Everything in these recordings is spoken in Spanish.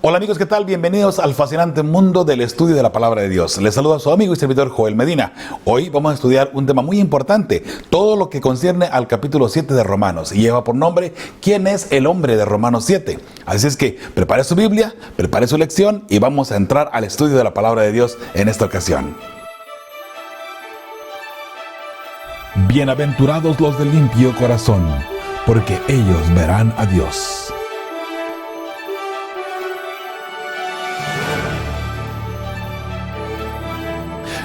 Hola amigos, ¿qué tal? Bienvenidos al fascinante mundo del estudio de la Palabra de Dios. Les saluda su amigo y servidor Joel Medina. Hoy vamos a estudiar un tema muy importante, todo lo que concierne al capítulo 7 de Romanos, y lleva por nombre ¿Quién es el hombre de Romanos 7? Así es que prepare su Biblia, prepare su lección y vamos a entrar al estudio de la Palabra de Dios en esta ocasión. Bienaventurados los de limpio corazón, porque ellos verán a Dios.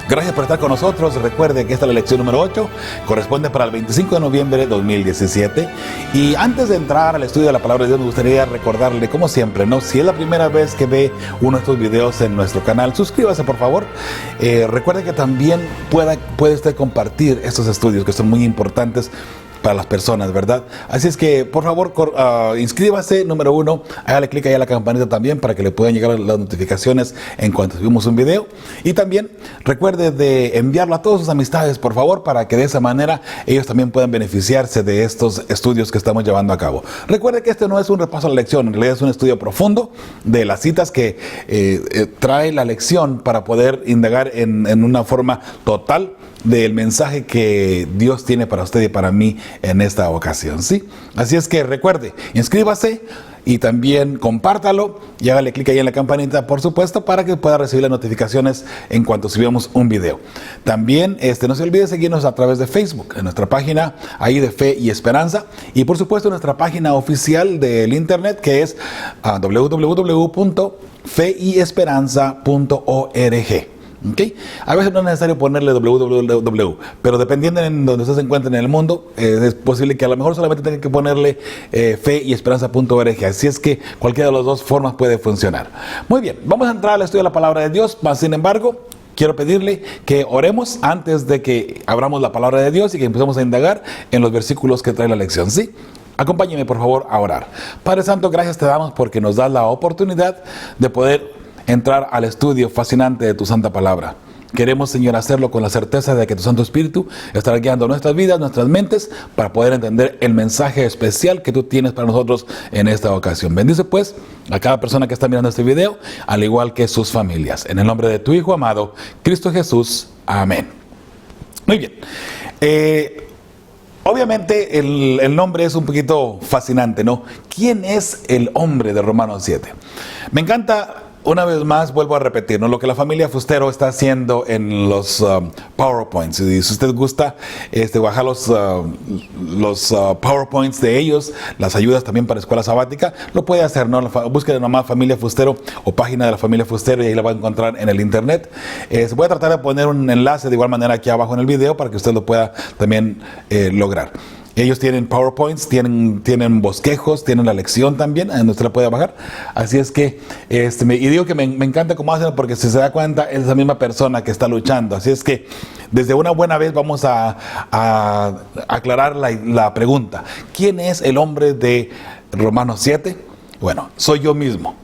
Gracias por estar con nosotros. Recuerde que esta es la lección número 8, corresponde para el 25 de noviembre de 2017. Y antes de entrar al estudio de la Palabra de Dios, me gustaría recordarle, como siempre, si es la primera vez que ve uno de estos videos en nuestro canal, suscríbase por favor. Recuerde que también puede usted compartir estos estudios que son muy importantes para las personas, ¿verdad? Así es que, por favor, inscríbase, número 1, hágale clic ahí a la campanita también para que le puedan llegar las notificaciones en cuanto subimos un video. Y también recuerde de enviarlo a todas sus amistades, por favor, para que de esa manera ellos también puedan beneficiarse de estos estudios que estamos llevando a cabo. Recuerde que este no es un repaso a la lección, en realidad es un estudio profundo de las citas que trae la lección para poder indagar en una forma total del mensaje que Dios tiene para usted y para mí en esta ocasión, ¿sí? Así es que recuerde, inscríbase y también compártalo y hágale clic ahí en la campanita, por supuesto, para que pueda recibir las notificaciones en cuanto subamos un video. También no se olvide seguirnos a través de Facebook, en nuestra página ahí de Fe y Esperanza, y por supuesto nuestra página oficial del internet, que es www.feyesperanza.org. ¿Okay? A veces no es necesario ponerle www, pero dependiendo en donde usted se encuentre en el mundo, es posible que a lo mejor solamente tenga que ponerle feyesperanza.org. Así es que cualquiera de las dos formas puede funcionar. Muy bien, vamos a entrar al estudio de la Palabra de Dios, mas sin embargo, quiero pedirle que oremos antes de que abramos la Palabra de Dios y que empecemos a indagar en los versículos que trae la lección, ¿sí? Acompáñeme por favor a orar. Padre Santo, gracias te damos porque nos das la oportunidad de poder entrar al estudio fascinante de tu santa palabra. Queremos, Señor, hacerlo con la certeza de que tu Santo Espíritu estará guiando nuestras vidas, nuestras mentes, para poder entender el mensaje especial que tú tienes para nosotros en esta ocasión. Bendice pues a cada persona que está mirando este video, al igual que sus familias. En el nombre de tu Hijo amado, Cristo Jesús. Amén. Muy bien. Obviamente el nombre es un poquito fascinante, ¿no? ¿Quién es el hombre de Romanos 7? Me encanta. Una vez más, vuelvo a repetir, ¿no? Lo que la familia Fustero está haciendo en los PowerPoints. Y si usted gusta, bajar los PowerPoints de ellos, las ayudas también para escuela sabática, lo puede hacer, ¿no? Busque nomás Familia Fustero o página de la familia Fustero y ahí la va a encontrar en el internet. Voy a tratar de poner un enlace de igual manera aquí abajo en el video para que usted lo pueda también lograr. Ellos tienen PowerPoints, tienen bosquejos, tienen la lección también, donde usted la puede bajar. Así es que, y digo que me encanta cómo hacen, porque si se da cuenta, es la misma persona que está luchando. Así es que, desde una buena vez vamos a aclarar la pregunta. ¿Quién es el hombre de Romanos 7? Bueno, soy yo mismo.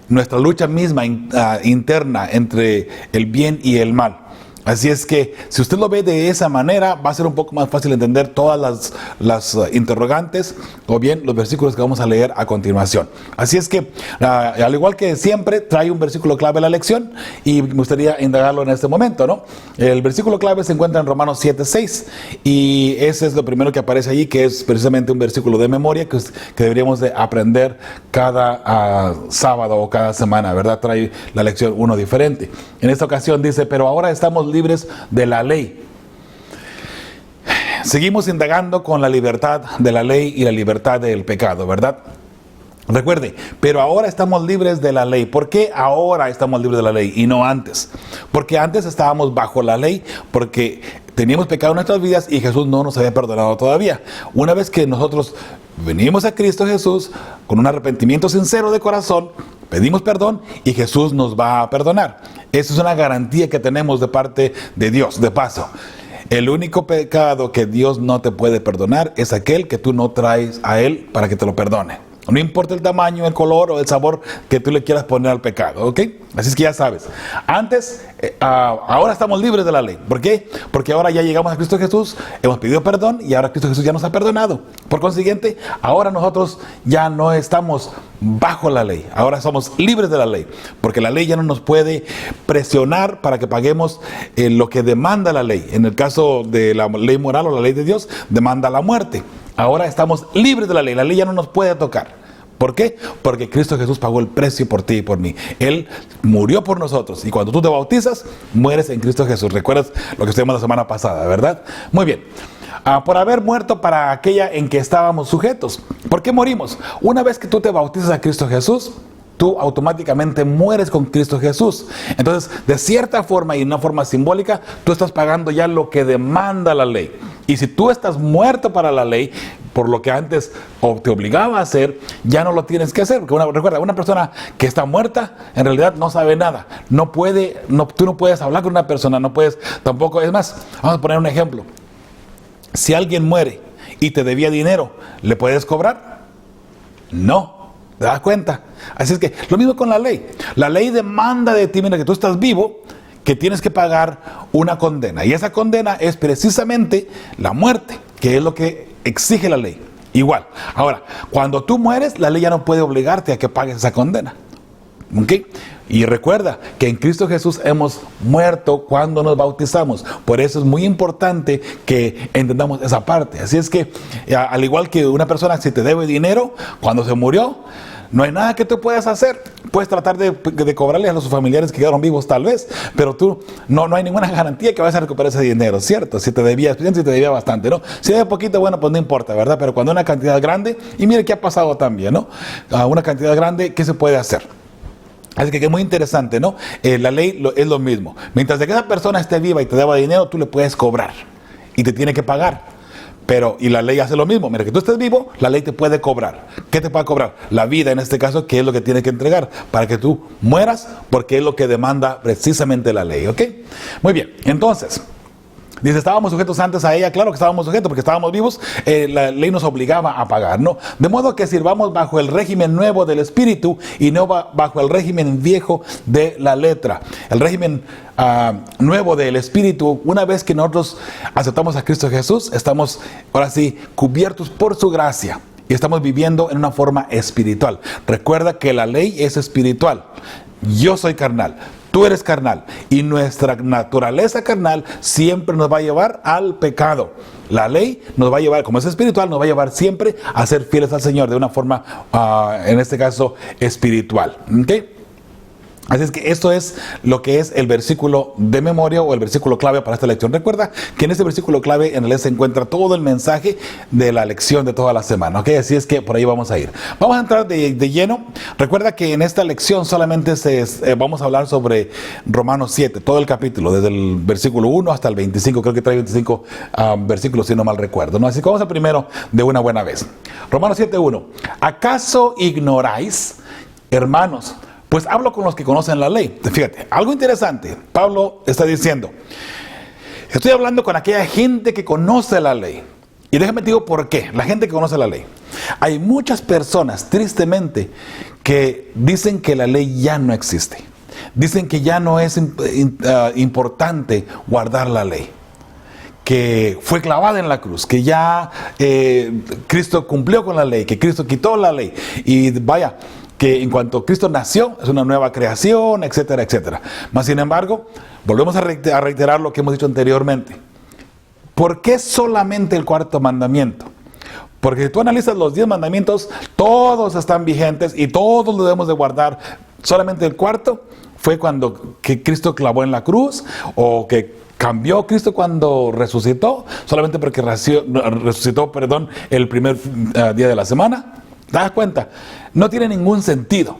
Nuestra lucha misma interna entre el bien y el mal. Así es que, si usted lo ve de esa manera, va a ser un poco más fácil entender todas las interrogantes o bien los versículos que vamos a leer a continuación. Así es que, al igual que siempre, trae un versículo clave a la lección y me gustaría indagarlo en este momento, ¿no? El versículo clave se encuentra en Romanos 7:6 y ese es lo primero que aparece allí, que es precisamente un versículo de memoria que deberíamos de aprender cada sábado o cada semana, ¿verdad? Trae la lección uno diferente. En esta ocasión dice, pero ahora estamos libres de la ley. Seguimos indagando con la libertad de la ley y la libertad del pecado, ¿verdad? Recuerde, pero ahora estamos libres de la ley. ¿Por qué ahora estamos libres de la ley y no antes? Porque antes estábamos bajo la ley, porque teníamos pecado en nuestras vidas y Jesús no nos había perdonado todavía. Una vez que nosotros venimos a Cristo Jesús con un arrepentimiento sincero de corazón, pedimos perdón y Jesús nos va a perdonar. Esa es una garantía que tenemos de parte de Dios. De paso, el único pecado que Dios no te puede perdonar es aquel que tú no traes a Él para que te lo perdone. No importa el tamaño, el color o el sabor que tú le quieras poner al pecado, ¿ok? Así es que ya sabes. Antes, ahora estamos libres de la ley. ¿Por qué? Porque ahora ya llegamos a Cristo Jesús, hemos pedido perdón y ahora Cristo Jesús ya nos ha perdonado. Por consiguiente, ahora nosotros ya no estamos bajo la ley. Ahora somos libres de la ley. Porque la ley ya no nos puede presionar para que paguemos lo que demanda la ley. En el caso de la ley moral o la ley de Dios, demanda la muerte. Ahora estamos libres de la ley. La ley ya no nos puede tocar. ¿Por qué? Porque Cristo Jesús pagó el precio por ti y por mí. Él murió por nosotros. Y cuando tú te bautizas, mueres en Cristo Jesús. ¿Recuerdas lo que estudiamos la semana pasada, verdad? Muy bien. Por haber muerto para aquella en que estábamos sujetos. ¿Por qué morimos? Una vez que tú te bautizas a Cristo Jesús, tú automáticamente mueres con Cristo Jesús. Entonces, de cierta forma y de una forma simbólica, tú estás pagando ya lo que demanda la ley. Y si tú estás muerto para la ley, por lo que antes te obligaba a hacer, ya no lo tienes que hacer. Porque recuerda, una persona que está muerta, en realidad no sabe nada. Tú no puedes hablar con una persona, no puedes tampoco. Es más, vamos a poner un ejemplo. Si alguien muere y te debía dinero, ¿le puedes cobrar? No. ¿Te das cuenta? Así es que lo mismo con la ley. La ley demanda de ti, mira, que tú estás vivo, que tienes que pagar una condena. Y esa condena es precisamente la muerte, que es lo que exige la ley. Igual. Ahora, cuando tú mueres, la ley ya no puede obligarte a que pagues esa condena. ¿Ok? Y recuerda que en Cristo Jesús hemos muerto cuando nos bautizamos. Por eso es muy importante que entendamos esa parte. Así es que, al igual que una persona si te debe dinero, cuando se murió, no hay nada que tú puedas hacer. Puedes tratar de cobrarle a los familiares que quedaron vivos tal vez, pero tú no hay ninguna garantía que vas a recuperar ese dinero, ¿cierto? Si te debía bastante, ¿no? Si debe poquito, bueno, pues no importa, ¿verdad? Pero cuando una cantidad grande, y mire qué ha pasado también, ¿no? Una cantidad grande, ¿qué se puede hacer? Así que es muy interesante, ¿no? La ley es lo mismo. Mientras de que esa persona esté viva y te deba dinero, tú le puedes cobrar y te tiene que pagar. Y la ley hace lo mismo. Mira, que tú estés vivo, la ley te puede cobrar. ¿Qué te puede cobrar? La vida, en este caso, que es lo que tiene que entregar para que tú mueras, porque es lo que demanda precisamente la ley, ¿ok? Muy bien, entonces, dice, ¿estábamos sujetos antes a ella? Claro que estábamos sujetos porque estábamos vivos, la ley nos obligaba a pagar, ¿no? De modo que sirvamos bajo el régimen nuevo del Espíritu y no bajo el régimen viejo de la letra. El régimen nuevo del Espíritu, una vez que nosotros aceptamos a Cristo Jesús, estamos ahora sí cubiertos por su gracia. Y estamos viviendo en una forma espiritual. Recuerda que la ley es espiritual. Yo soy carnal. Tú eres carnal y nuestra naturaleza carnal siempre nos va a llevar al pecado. La ley nos va a llevar, como es espiritual, nos va a llevar siempre a ser fieles al Señor de una forma, en este caso, espiritual. ¿Okay? Así es que esto es lo que es el versículo de memoria o el versículo clave para esta lección. Recuerda que en este versículo clave en realidad se encuentra todo el mensaje de la lección de toda la semana. ¿Ok? Así es que por ahí vamos a ir. Vamos a entrar de lleno. Recuerda que en esta lección solamente vamos a hablar sobre Romanos 7, todo el capítulo, desde el versículo 1 hasta el 25. Creo que trae 25 versículos si no mal recuerdo, ¿no? Así que vamos a primero de una buena vez. Romanos 7:1. ¿Acaso ignoráis, hermanos? Pues hablo con los que conocen la ley. Fíjate, algo interesante. Pablo está diciendo, estoy hablando con aquella gente que conoce la ley. Y déjame te digo por qué. La gente que conoce la ley. Hay muchas personas, tristemente, que dicen que la ley ya no existe. Dicen que ya no es importante guardar la ley. Que fue clavada en la cruz, que ya Cristo cumplió con la ley, que Cristo quitó la ley. Y vaya, que en cuanto Cristo nació, es una nueva creación, etcétera, etcétera. Mas, sin embargo, volvemos a reiterar lo que hemos dicho anteriormente. ¿Por qué solamente el cuarto mandamiento? Porque si tú analizas los 10 mandamientos, todos están vigentes y todos lo debemos de guardar. Solamente el cuarto fue cuando que Cristo clavó en la cruz, o que cambió Cristo cuando resucitó, solamente porque resucitó, el primer día de la semana. ¿Te das cuenta? No tiene ningún sentido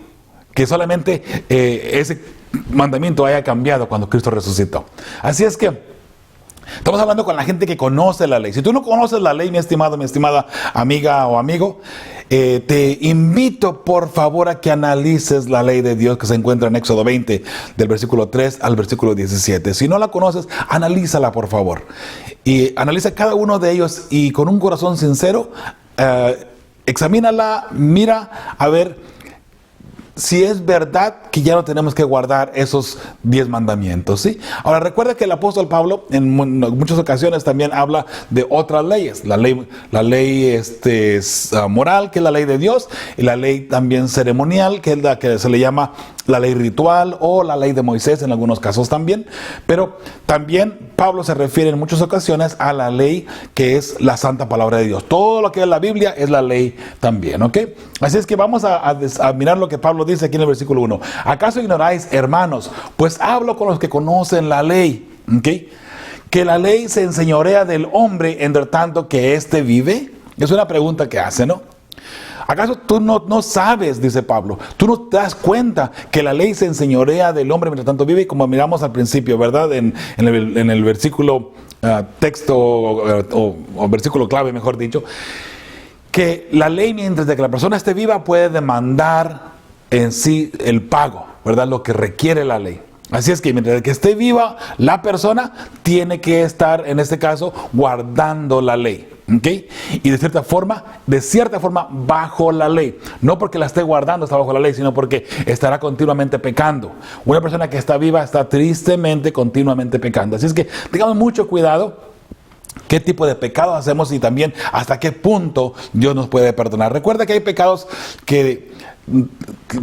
que solamente ese mandamiento haya cambiado cuando Cristo resucitó. Así es que estamos hablando con la gente que conoce la ley. Si tú no conoces la ley, mi estimado, mi estimada amiga o amigo, te invito por favor a que analices la ley de Dios que se encuentra en Éxodo 20, del versículo 3 al versículo 17. Si no la conoces, analízala por favor. Y analiza cada uno de ellos y con un corazón sincero, examínala, mira a ver si es verdad que ya no tenemos que guardar esos 10 mandamientos, ¿sí? Ahora recuerda que el apóstol Pablo en muchas ocasiones también habla de otras leyes, la ley moral, que es la ley de Dios, y la ley también ceremonial, que es la que se le llama la ley ritual o la ley de Moisés en algunos casos también. Pero también Pablo se refiere en muchas ocasiones a la ley que es la santa palabra de Dios. Todo lo que es la Biblia es la ley también, ¿ok? Así es que vamos a mirar lo que Pablo dice aquí en el versículo 1. ¿Acaso ignoráis, hermanos? Pues hablo con los que conocen la ley, ¿ok? Que la ley se enseñorea del hombre entre tanto que éste vive. Es una pregunta que hace, ¿no? ¿Acaso tú no sabes, dice Pablo, tú no te das cuenta que la ley se enseñorea del hombre mientras tanto vive? Como miramos al principio, ¿verdad? En el versículo texto o versículo clave, mejor dicho, que la ley, mientras de que la persona esté viva, puede demandar en sí el pago, ¿verdad? Lo que requiere la ley. Así es que mientras que esté viva, la persona tiene que estar, en este caso, guardando la ley. ¿Ok? Y de cierta forma, bajo la ley. No porque la esté guardando está bajo la ley, sino porque estará continuamente pecando. Una persona que está viva está tristemente, continuamente pecando. Así es que tengamos mucho cuidado qué tipo de pecados hacemos y también hasta qué punto Dios nos puede perdonar. Recuerda que hay pecados que,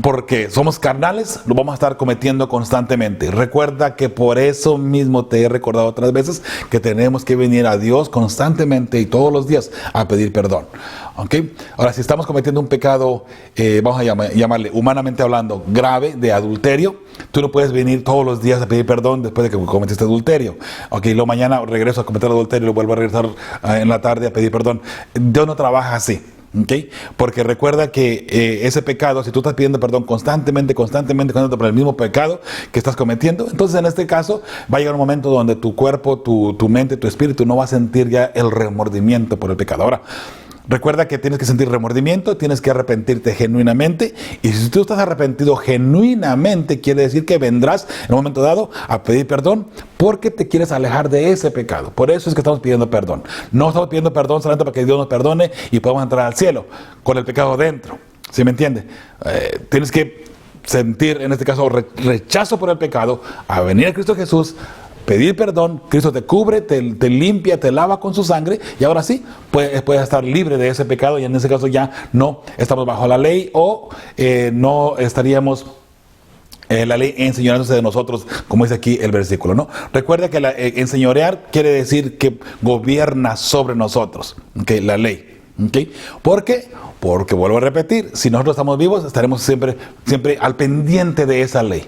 porque somos carnales, lo vamos a estar cometiendo constantemente. Recuerda que por eso mismo te he recordado otras veces que tenemos que venir a Dios constantemente y todos los días a pedir perdón. ¿Ok? Ahora, si estamos cometiendo un pecado, vamos a llamarle, humanamente hablando, grave, de adulterio, tú no puedes venir todos los días a pedir perdón después de que cometiste adulterio. Ok, luego mañana regreso a cometer adulterio y lo vuelvo a regresar en la tarde a pedir perdón. Dios no trabaja así. ¿Okay? Porque recuerda que ese pecado, si tú estás pidiendo perdón constantemente por el mismo pecado que estás cometiendo, entonces en este caso va a llegar un momento donde tu cuerpo, tu mente, tu espíritu no va a sentir ya el remordimiento por el pecado. Ahora, recuerda que tienes que sentir remordimiento, tienes que arrepentirte genuinamente, y si tú estás arrepentido genuinamente, quiere decir que vendrás en un momento dado a pedir perdón porque te quieres alejar de ese pecado. Por eso es que estamos pidiendo perdón. No estamos pidiendo perdón solamente para que Dios nos perdone y podamos entrar al cielo con el pecado dentro. ¿Sí me entiende? Tienes que sentir, en este caso, rechazo por el pecado, a venir a Cristo Jesús, pedir perdón. Cristo te cubre, te limpia, te lava con su sangre, y ahora sí, puedes estar libre de ese pecado, y en ese caso ya no estamos bajo la ley, o no estaríamos la ley enseñoreándose de nosotros, como dice aquí el versículo, ¿no? Recuerda que enseñorear quiere decir que gobierna sobre nosotros, ¿okay? La ley. ¿Okay? ¿Por qué? Porque, vuelvo a repetir, si nosotros estamos vivos, estaremos siempre al pendiente de esa ley.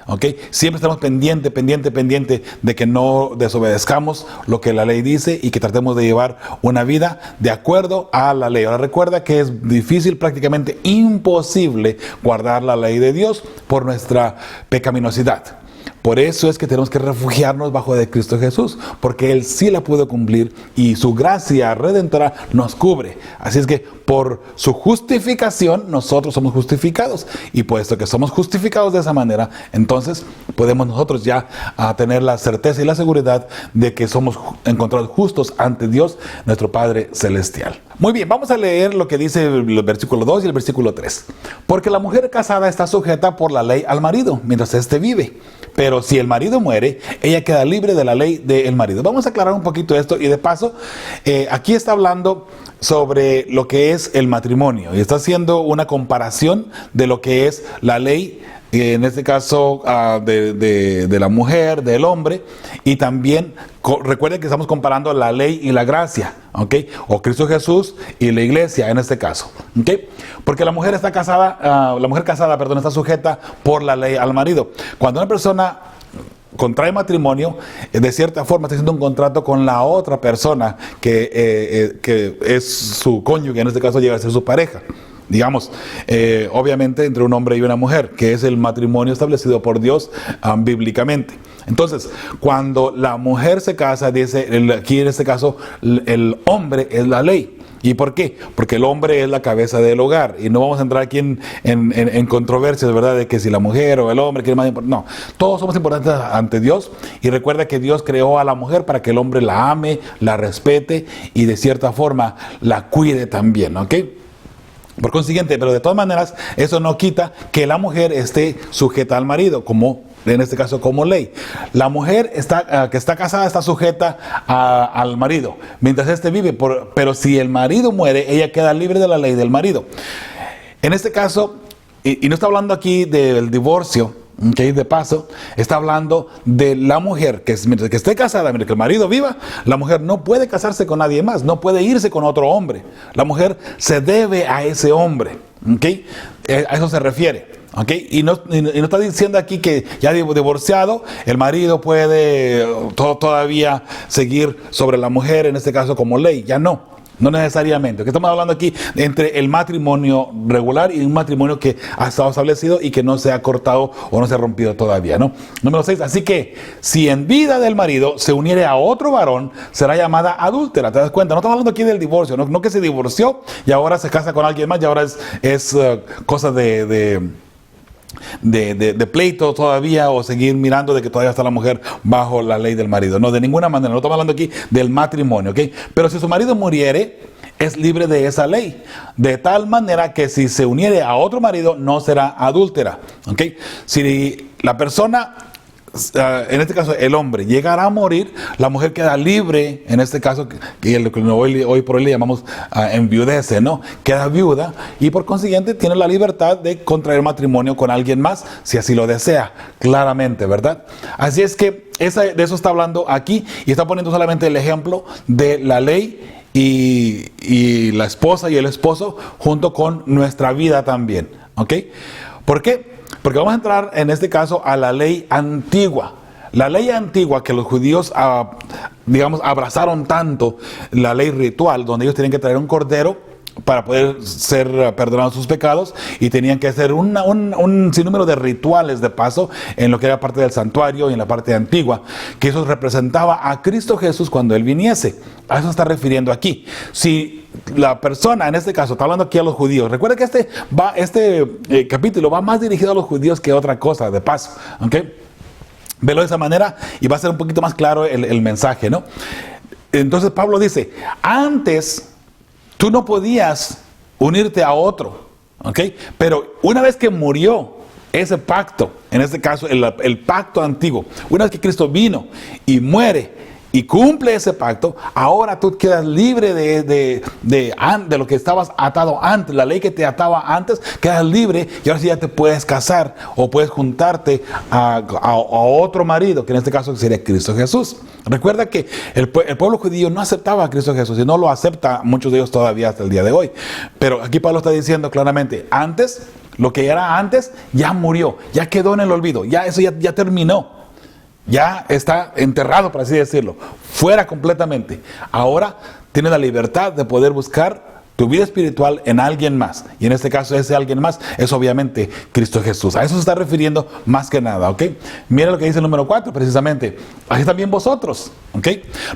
¿Okay? Siempre estamos pendiente de que no desobedezcamos lo que la ley dice y que tratemos de llevar una vida de acuerdo a la ley. Ahora recuerda que es difícil, prácticamente imposible, guardar la ley de Dios por nuestra pecaminosidad. Por eso es que tenemos que refugiarnos bajo de Cristo Jesús, porque Él sí la pudo cumplir y su gracia redentora nos cubre. Así es que por su justificación nosotros somos justificados, y puesto que somos justificados de esa manera, entonces podemos nosotros ya tener la certeza y la seguridad de que somos encontrados justos ante Dios, nuestro Padre Celestial. Muy bien, vamos a leer lo que dice el versículo 2 y el versículo 3. Porque la mujer casada está sujeta por la ley al marido, mientras éste vive. Pero si el marido muere, ella queda libre de la ley del marido. Vamos a aclarar un poquito esto, y de paso, aquí está hablando sobre lo que es el matrimonio, y está haciendo una comparación de lo que es la ley, en este caso de la mujer, del hombre, y también recuerden que estamos comparando la ley y la gracia, ¿ok? O Cristo Jesús y la iglesia en este caso, ¿ok? Porque la mujer casada está sujeta por la ley al marido. Cuando una persona contrae matrimonio, de cierta forma está haciendo un contrato con la otra persona que es su cónyuge, en este caso llega a ser su pareja. Digamos, obviamente entre un hombre y una mujer, que es el matrimonio establecido por Dios bíblicamente. Entonces, cuando la mujer se casa, dice aquí en este caso, el hombre es la ley. ¿Y por qué? Porque el hombre es la cabeza del hogar, y no vamos a entrar aquí en controversias, ¿verdad? De que si la mujer o el hombre quiere más importante. No, todos somos importantes ante Dios, y recuerda que Dios creó a la mujer para que el hombre la ame, la respete y de cierta forma la cuide también, ¿ok? Por consiguiente, pero de todas maneras, eso no quita que la mujer esté sujeta al marido, como en este caso como ley. La mujer que está casada está sujeta al marido, mientras éste vive, pero si el marido muere, ella queda libre de la ley del marido. En este caso, y no está hablando aquí del divorcio, que de paso, está hablando de la mujer que mientras que esté casada, mientras que el marido viva, la mujer no puede casarse con nadie más, no puede irse con otro hombre. La mujer se debe a ese hombre, ¿okay? A eso se refiere, ¿okay? Y no está diciendo aquí que ya divorciado, el marido puede todavía seguir sobre la mujer, en este caso como ley, ya no. No necesariamente. Que estamos hablando aquí entre el matrimonio regular y un matrimonio que ha estado establecido y que no se ha cortado o no se ha rompido todavía, ¿no? Número 6. Así que si en vida del marido se uniere a otro varón, será llamada adúltera. ¿Te das cuenta? No estamos hablando aquí del divorcio, no que se divorció y ahora se casa con alguien más y ahora es cosa de pleito todavía, o seguir mirando de que todavía está la mujer bajo la ley del marido. No, de ninguna manera. No estamos hablando aquí del matrimonio, ¿ok? Pero si su marido muriere, es libre de esa ley, de tal manera que si se uniere a otro marido, no será adúltera, ¿ok? Si la persona, en este caso el hombre, llegará a morir, la mujer queda libre, en este caso, que hoy por hoy le llamamos enviudece, ¿no? Queda viuda y por consiguiente tiene la libertad de contraer matrimonio con alguien más, si así lo desea, claramente, ¿verdad? Así es que de eso está hablando aquí, y está poniendo solamente el ejemplo de la ley y la esposa y el esposo junto con nuestra vida también, ¿ok? ¿Por qué? Porque vamos a entrar en este caso a la ley antigua. La ley antigua que los judíos, abrazaron tanto, la ley ritual, donde ellos tenían que traer un cordero para poder ser perdonados sus pecados, y tenían que hacer un sinnúmero de rituales de paso en lo que era parte del santuario y en la parte antigua, que eso representaba a Cristo Jesús cuando Él viniese. A eso está refiriendo aquí. Si la persona, en este caso, está hablando aquí a los judíos, recuerda que este capítulo va más dirigido a los judíos que a otra cosa, de paso, ¿ok? Velo de esa manera y va a ser un poquito más claro el mensaje, ¿no? Entonces Pablo dice, antes tú no podías unirte a otro, ¿ok? Pero una vez que murió ese pacto, en este caso el pacto antiguo, una vez que Cristo vino y muere y cumple ese pacto, ahora tú quedas libre de lo que estabas atado antes, la ley que te ataba antes, quedas libre, y ahora sí ya te puedes casar o puedes juntarte a otro marido, que en este caso sería Cristo Jesús. Recuerda que el pueblo judío no aceptaba a Cristo Jesús, y no lo acepta muchos de ellos todavía hasta el día de hoy. Pero aquí Pablo está diciendo claramente, antes, lo que era antes ya murió, ya quedó en el olvido, ya eso ya terminó. Ya está enterrado, por así decirlo, fuera completamente. Ahora tienes la libertad de poder buscar tu vida espiritual en alguien más. Y en este caso ese alguien más es obviamente Cristo Jesús. A eso se está refiriendo más que nada, ¿ok? Mira lo que dice el número 4 precisamente. Así también vosotros, ¿ok?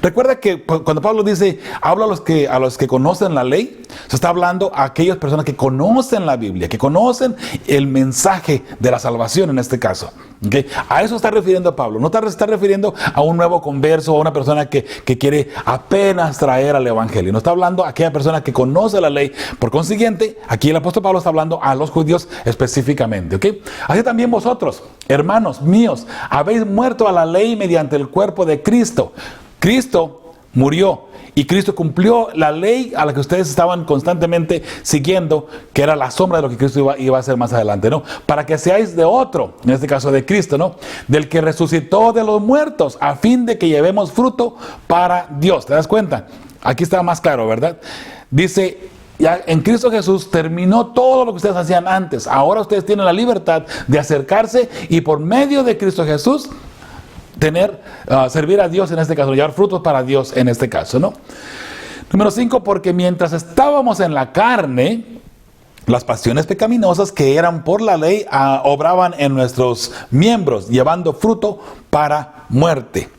Recuerda que cuando Pablo dice, habla a los que conocen la ley, se está hablando a aquellas personas que conocen la Biblia, que conocen el mensaje de la salvación en este caso. ¿Okay? A eso está refiriendo Pablo. No está refiriendo a un nuevo converso o a una persona que quiere apenas traer al evangelio. No está hablando a aquella persona que conoce la ley. Por consiguiente, aquí el apóstol Pablo está hablando a los judíos específicamente, ¿okay? Así también vosotros, hermanos míos, habéis muerto a la ley mediante el cuerpo de Cristo. Cristo murió y Cristo cumplió la ley a la que ustedes estaban constantemente siguiendo, que era la sombra de lo que Cristo iba a hacer más adelante, ¿no? Para que seáis de otro, en este caso de Cristo, ¿no? Del que resucitó de los muertos, a fin de que llevemos fruto para Dios. ¿Te das cuenta? Aquí está más claro, ¿verdad? Dice, ya en Cristo Jesús terminó todo lo que ustedes hacían antes. Ahora ustedes tienen la libertad de acercarse y por medio de Cristo Jesús servir a Dios en este caso, llevar frutos para Dios en este caso, ¿no? Número 5, porque mientras estábamos en la carne, las pasiones pecaminosas que eran por la ley obraban en nuestros miembros, llevando fruto para muerte.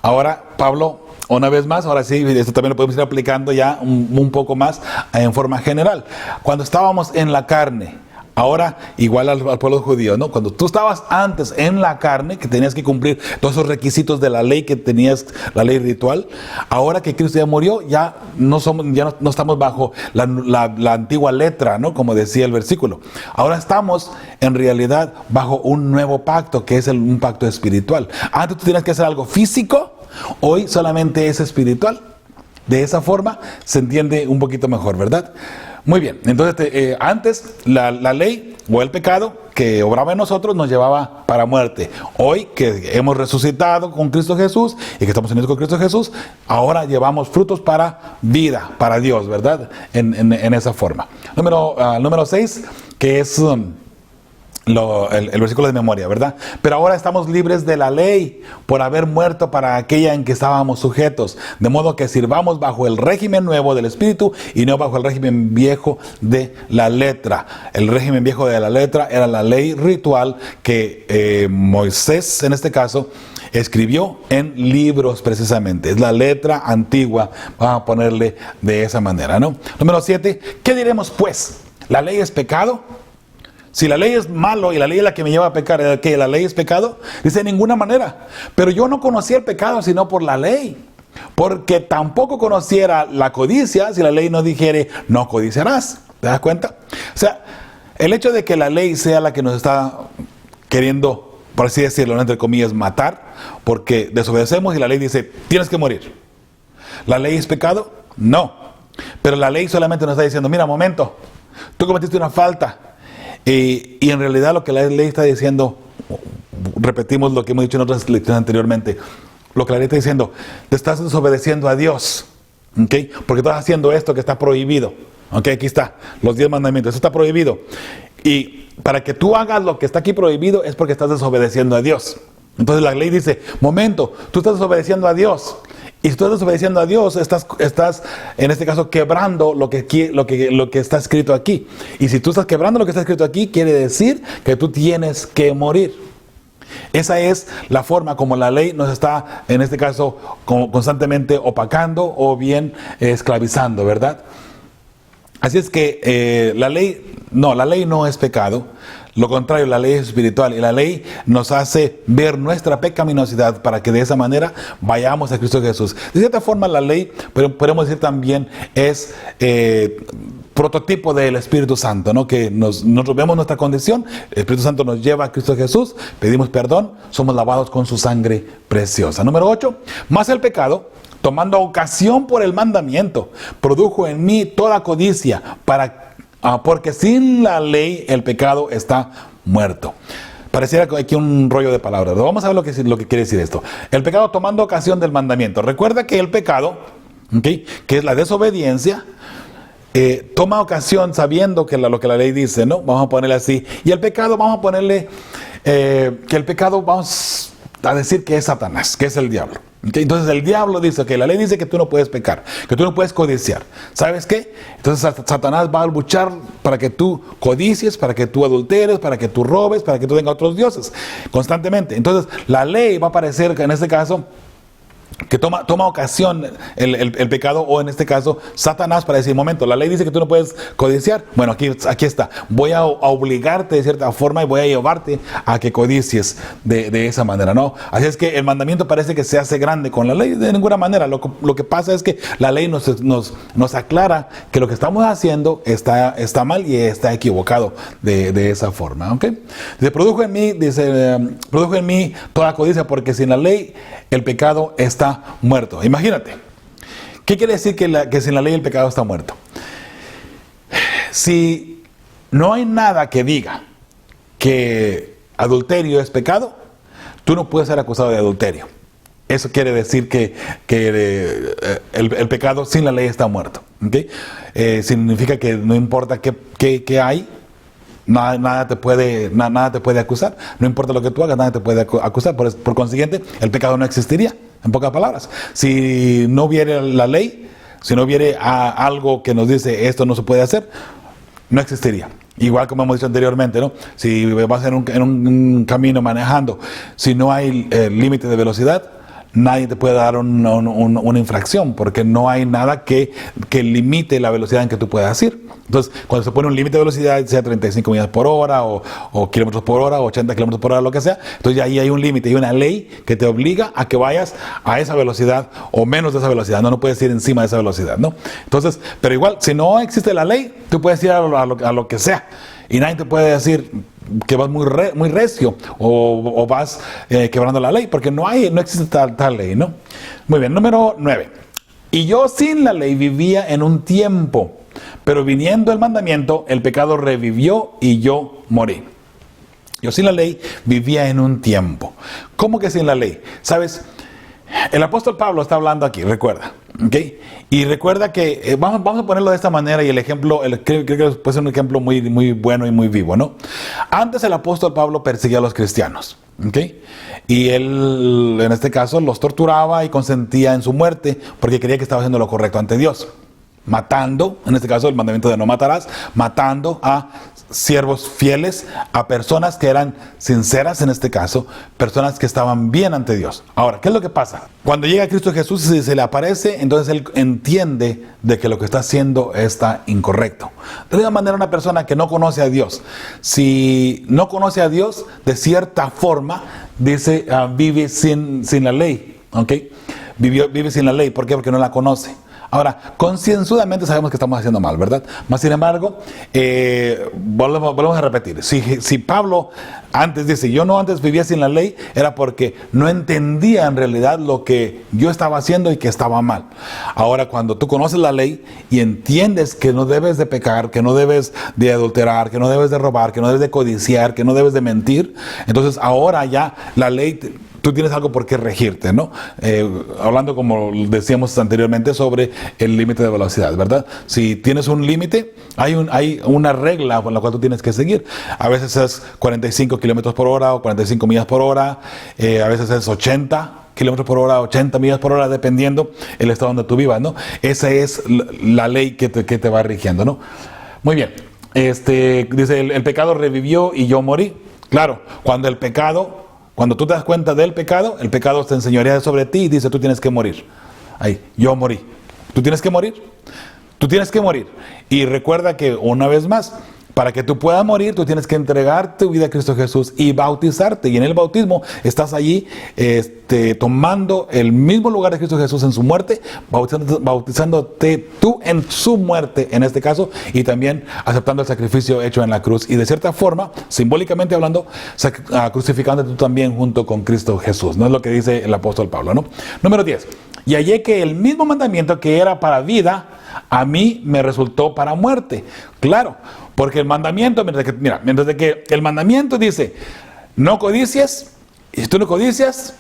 Ahora Pablo, una vez más, ahora sí, esto también lo podemos ir aplicando ya un poco más en forma general. Cuando estábamos en la carne, Ahora, igual al pueblo judío, ¿no? Cuando tú estabas antes en la carne, que tenías que cumplir todos esos requisitos de la ley que tenías, la ley ritual, ahora que Cristo ya murió, ya no estamos bajo la antigua letra, ¿no? Como decía el versículo. Ahora estamos en realidad bajo un nuevo pacto, que es un pacto espiritual. Antes tú tenías que hacer algo físico, hoy solamente es espiritual. De esa forma se entiende un poquito mejor, ¿verdad? Muy bien, entonces antes la ley o el pecado que obraba en nosotros nos llevaba para muerte. Hoy que hemos resucitado con Cristo Jesús y que estamos unidos con Cristo Jesús, ahora llevamos frutos para vida, para Dios, ¿verdad? En esa forma. Número 6, que es el versículo de memoria, ¿verdad? Pero ahora estamos libres de la ley por haber muerto para aquella en que estábamos sujetos, de modo que sirvamos bajo el régimen nuevo del Espíritu y no bajo el régimen viejo de la letra. El régimen viejo de la letra era la ley ritual que Moisés, en este caso, escribió en libros precisamente. Es la letra antigua, vamos a ponerle de esa manera, ¿no? Número 7, ¿qué diremos pues? ¿La ley es pecado? Si la ley es malo y la ley es la que me lleva a pecar, ¿que la ley es pecado? Dice, de ninguna manera. Pero yo no conocía el pecado sino por la ley. Porque tampoco conociera la codicia si la ley no dijere, no codiciarás. ¿Te das cuenta? O sea, el hecho de que la ley sea la que nos está queriendo, por así decirlo, entre comillas, matar, porque desobedecemos y la ley dice, tienes que morir. ¿La ley es pecado? No. Pero la ley solamente nos está diciendo, mira, momento, tú cometiste una falta. Y en realidad lo que la ley está diciendo, repetimos lo que hemos dicho en otras lecciones anteriormente, lo que la ley está diciendo, te estás desobedeciendo a Dios, ¿okay? Porque estás haciendo esto que está prohibido, ¿okay? Aquí está, los 10 mandamientos, eso está prohibido. Y para que tú hagas lo que está aquí prohibido es porque estás desobedeciendo a Dios. Entonces la ley dice, momento, tú estás desobedeciendo a Dios. Y si tú estás desobedeciendo a Dios, estás en este caso quebrando lo que está escrito aquí. Y si tú estás quebrando lo que está escrito aquí, quiere decir que tú tienes que morir. Esa es la forma como la ley nos está, en este caso, constantemente opacando o bien esclavizando, ¿verdad? Así es que la ley no es pecado. Lo contrario, la ley es espiritual y la ley nos hace ver nuestra pecaminosidad para que de esa manera vayamos a Cristo Jesús. De cierta forma, la ley, pero podemos decir también, es prototipo del Espíritu Santo, ¿no? Que nosotros vemos nuestra condición, el Espíritu Santo nos lleva a Cristo Jesús, pedimos perdón, somos lavados con su sangre preciosa. Número 8, más el pecado, tomando ocasión por el mandamiento, produjo en mí toda codicia porque sin la ley el pecado está muerto. Pareciera que aquí un rollo de palabras. Vamos a ver lo que quiere decir esto. El pecado tomando ocasión del mandamiento. Recuerda que el pecado, ¿okay?, que es la desobediencia, toma ocasión sabiendo que lo que la ley dice, ¿no? Vamos a ponerle así. Y el pecado, vamos a ponerle que el pecado, vamos a decir que es Satanás, que es el diablo. ¿Okay? Entonces el diablo dice que la ley dice que tú no puedes pecar, que tú no puedes codiciar. ¿Sabes qué? Entonces Satanás va a luchar para que tú codicies, para que tú adulteres, para que tú robes, para que tú tengas otros dioses constantemente. Entonces la ley va a parecer que en este caso que toma ocasión el pecado, o en este caso Satanás, para decir, momento, la ley dice que tú no puedes codiciar. Bueno, aquí está, voy a obligarte de cierta forma y voy a llevarte a que codicies de esa manera, ¿no? Así es que el mandamiento parece que se hace grande con la ley, de ninguna manera. Lo que pasa es que la ley nos aclara que lo que estamos haciendo está mal y está equivocado de esa forma, ¿ok? Dice, produjo en mí toda codicia, porque sin la ley el pecado está muerto. Imagínate, ¿qué quiere decir que sin la ley el pecado está muerto? Si no hay nada que diga que adulterio es pecado, tú no puedes ser acusado de adulterio. Eso quiere decir que el pecado sin la ley está muerto, ¿okay? Significa que no importa qué hay, nada te puede acusar. No importa lo que tú hagas, nada te puede acusar. Por consiguiente, el pecado no existiría, en pocas palabras. Si no hubiera la ley, si no hubiera algo que nos dice esto no se puede hacer, no existiría. Igual como hemos dicho anteriormente, ¿no? Si vas en un camino manejando, si no hay límite de velocidad, nadie te puede dar una infracción, porque no hay nada que limite la velocidad en que tú puedas ir. Entonces, cuando se pone un límite de velocidad, sea 35 millas por hora o kilómetros por hora, o 80 kilómetros por hora, lo que sea, entonces ahí hay un límite, hay una ley que te obliga a que vayas a esa velocidad o menos de esa velocidad. No puedes ir encima de esa velocidad, ¿no? Entonces, pero igual, si no existe la ley, tú puedes ir a lo que sea y nadie te puede decir que vas muy recio o vas quebrando la ley, porque no existe tal ley, ¿no? Muy bien, número 9. Y yo sin la ley vivía en un tiempo, pero viniendo el mandamiento, el pecado revivió y yo morí. Yo sin la ley vivía en un tiempo. ¿Cómo que sin la ley? ¿Sabes? El apóstol Pablo está hablando aquí, recuerda. ¿Okay? Y recuerda que, vamos a ponerlo de esta manera, y el ejemplo, creo que puede ser un ejemplo muy, muy bueno y muy vivo, ¿no? Antes el apóstol Pablo perseguía a los cristianos, ¿okay? Y él, en este caso, los torturaba y consentía en su muerte porque creía que estaba haciendo lo correcto ante Dios. Matando, en este caso el mandamiento de no matarás, matando a siervos fieles, a personas que eran sinceras, en este caso, personas que estaban bien ante Dios. Ahora, ¿qué es lo que pasa? Cuando llega Cristo Jesús y se le aparece, entonces él entiende de que lo que está haciendo está incorrecto. De la misma manera, una persona que no conoce a Dios, si no conoce a Dios, de cierta forma, dice, vive sin la ley, ¿ok? Vive sin la ley, ¿por qué? Porque no la conoce. Ahora, concienzudamente sabemos que estamos haciendo mal, ¿verdad? Mas sin embargo, volvemos a repetir. Si Pablo antes dice, yo no antes vivía sin la ley, era porque no entendía en realidad lo que yo estaba haciendo y que estaba mal. Ahora, cuando tú conoces la ley y entiendes que no debes de pecar, que no debes de adulterar, que no debes de robar, que no debes de codiciar, que no debes de mentir, entonces ahora ya la ley... Tú tienes algo por qué regirte, ¿no? Hablando, como decíamos anteriormente, sobre el límite de velocidad, ¿verdad? Si tienes un límite, hay una regla con la cual tú tienes que seguir. A veces es 45 kilómetros por hora o 45 millas por hora, a veces es 80 kilómetros por hora, 80 millas por hora, dependiendo el estado donde tú vivas, ¿no? Esa es la ley que te va rigiendo, ¿no? Muy bien. Dice, el pecado revivió y yo morí. Claro, cuando tú te das cuenta del pecado, el pecado te enseñorea sobre ti y dice, tú tienes que morir. Ahí, yo morí. ¿Tú tienes que morir? Tú tienes que morir. Y recuerda que, una vez más, para que tú puedas morir, tú tienes que entregar tu vida a Cristo Jesús y bautizarte. Y en el bautismo estás allí tomando el mismo lugar de Cristo Jesús en su muerte, bautizándote tú en su muerte, en este caso, y también aceptando el sacrificio hecho en la cruz. Y de cierta forma, simbólicamente hablando, crucificándote tú también junto con Cristo Jesús. No es lo que dice el apóstol Pablo, ¿no? Número 10. Y hallé que el mismo mandamiento que era para vida, a mí me resultó para muerte. Claro, porque el mandamiento, mientras que el mandamiento dice, no codicies, y si tú no codicias,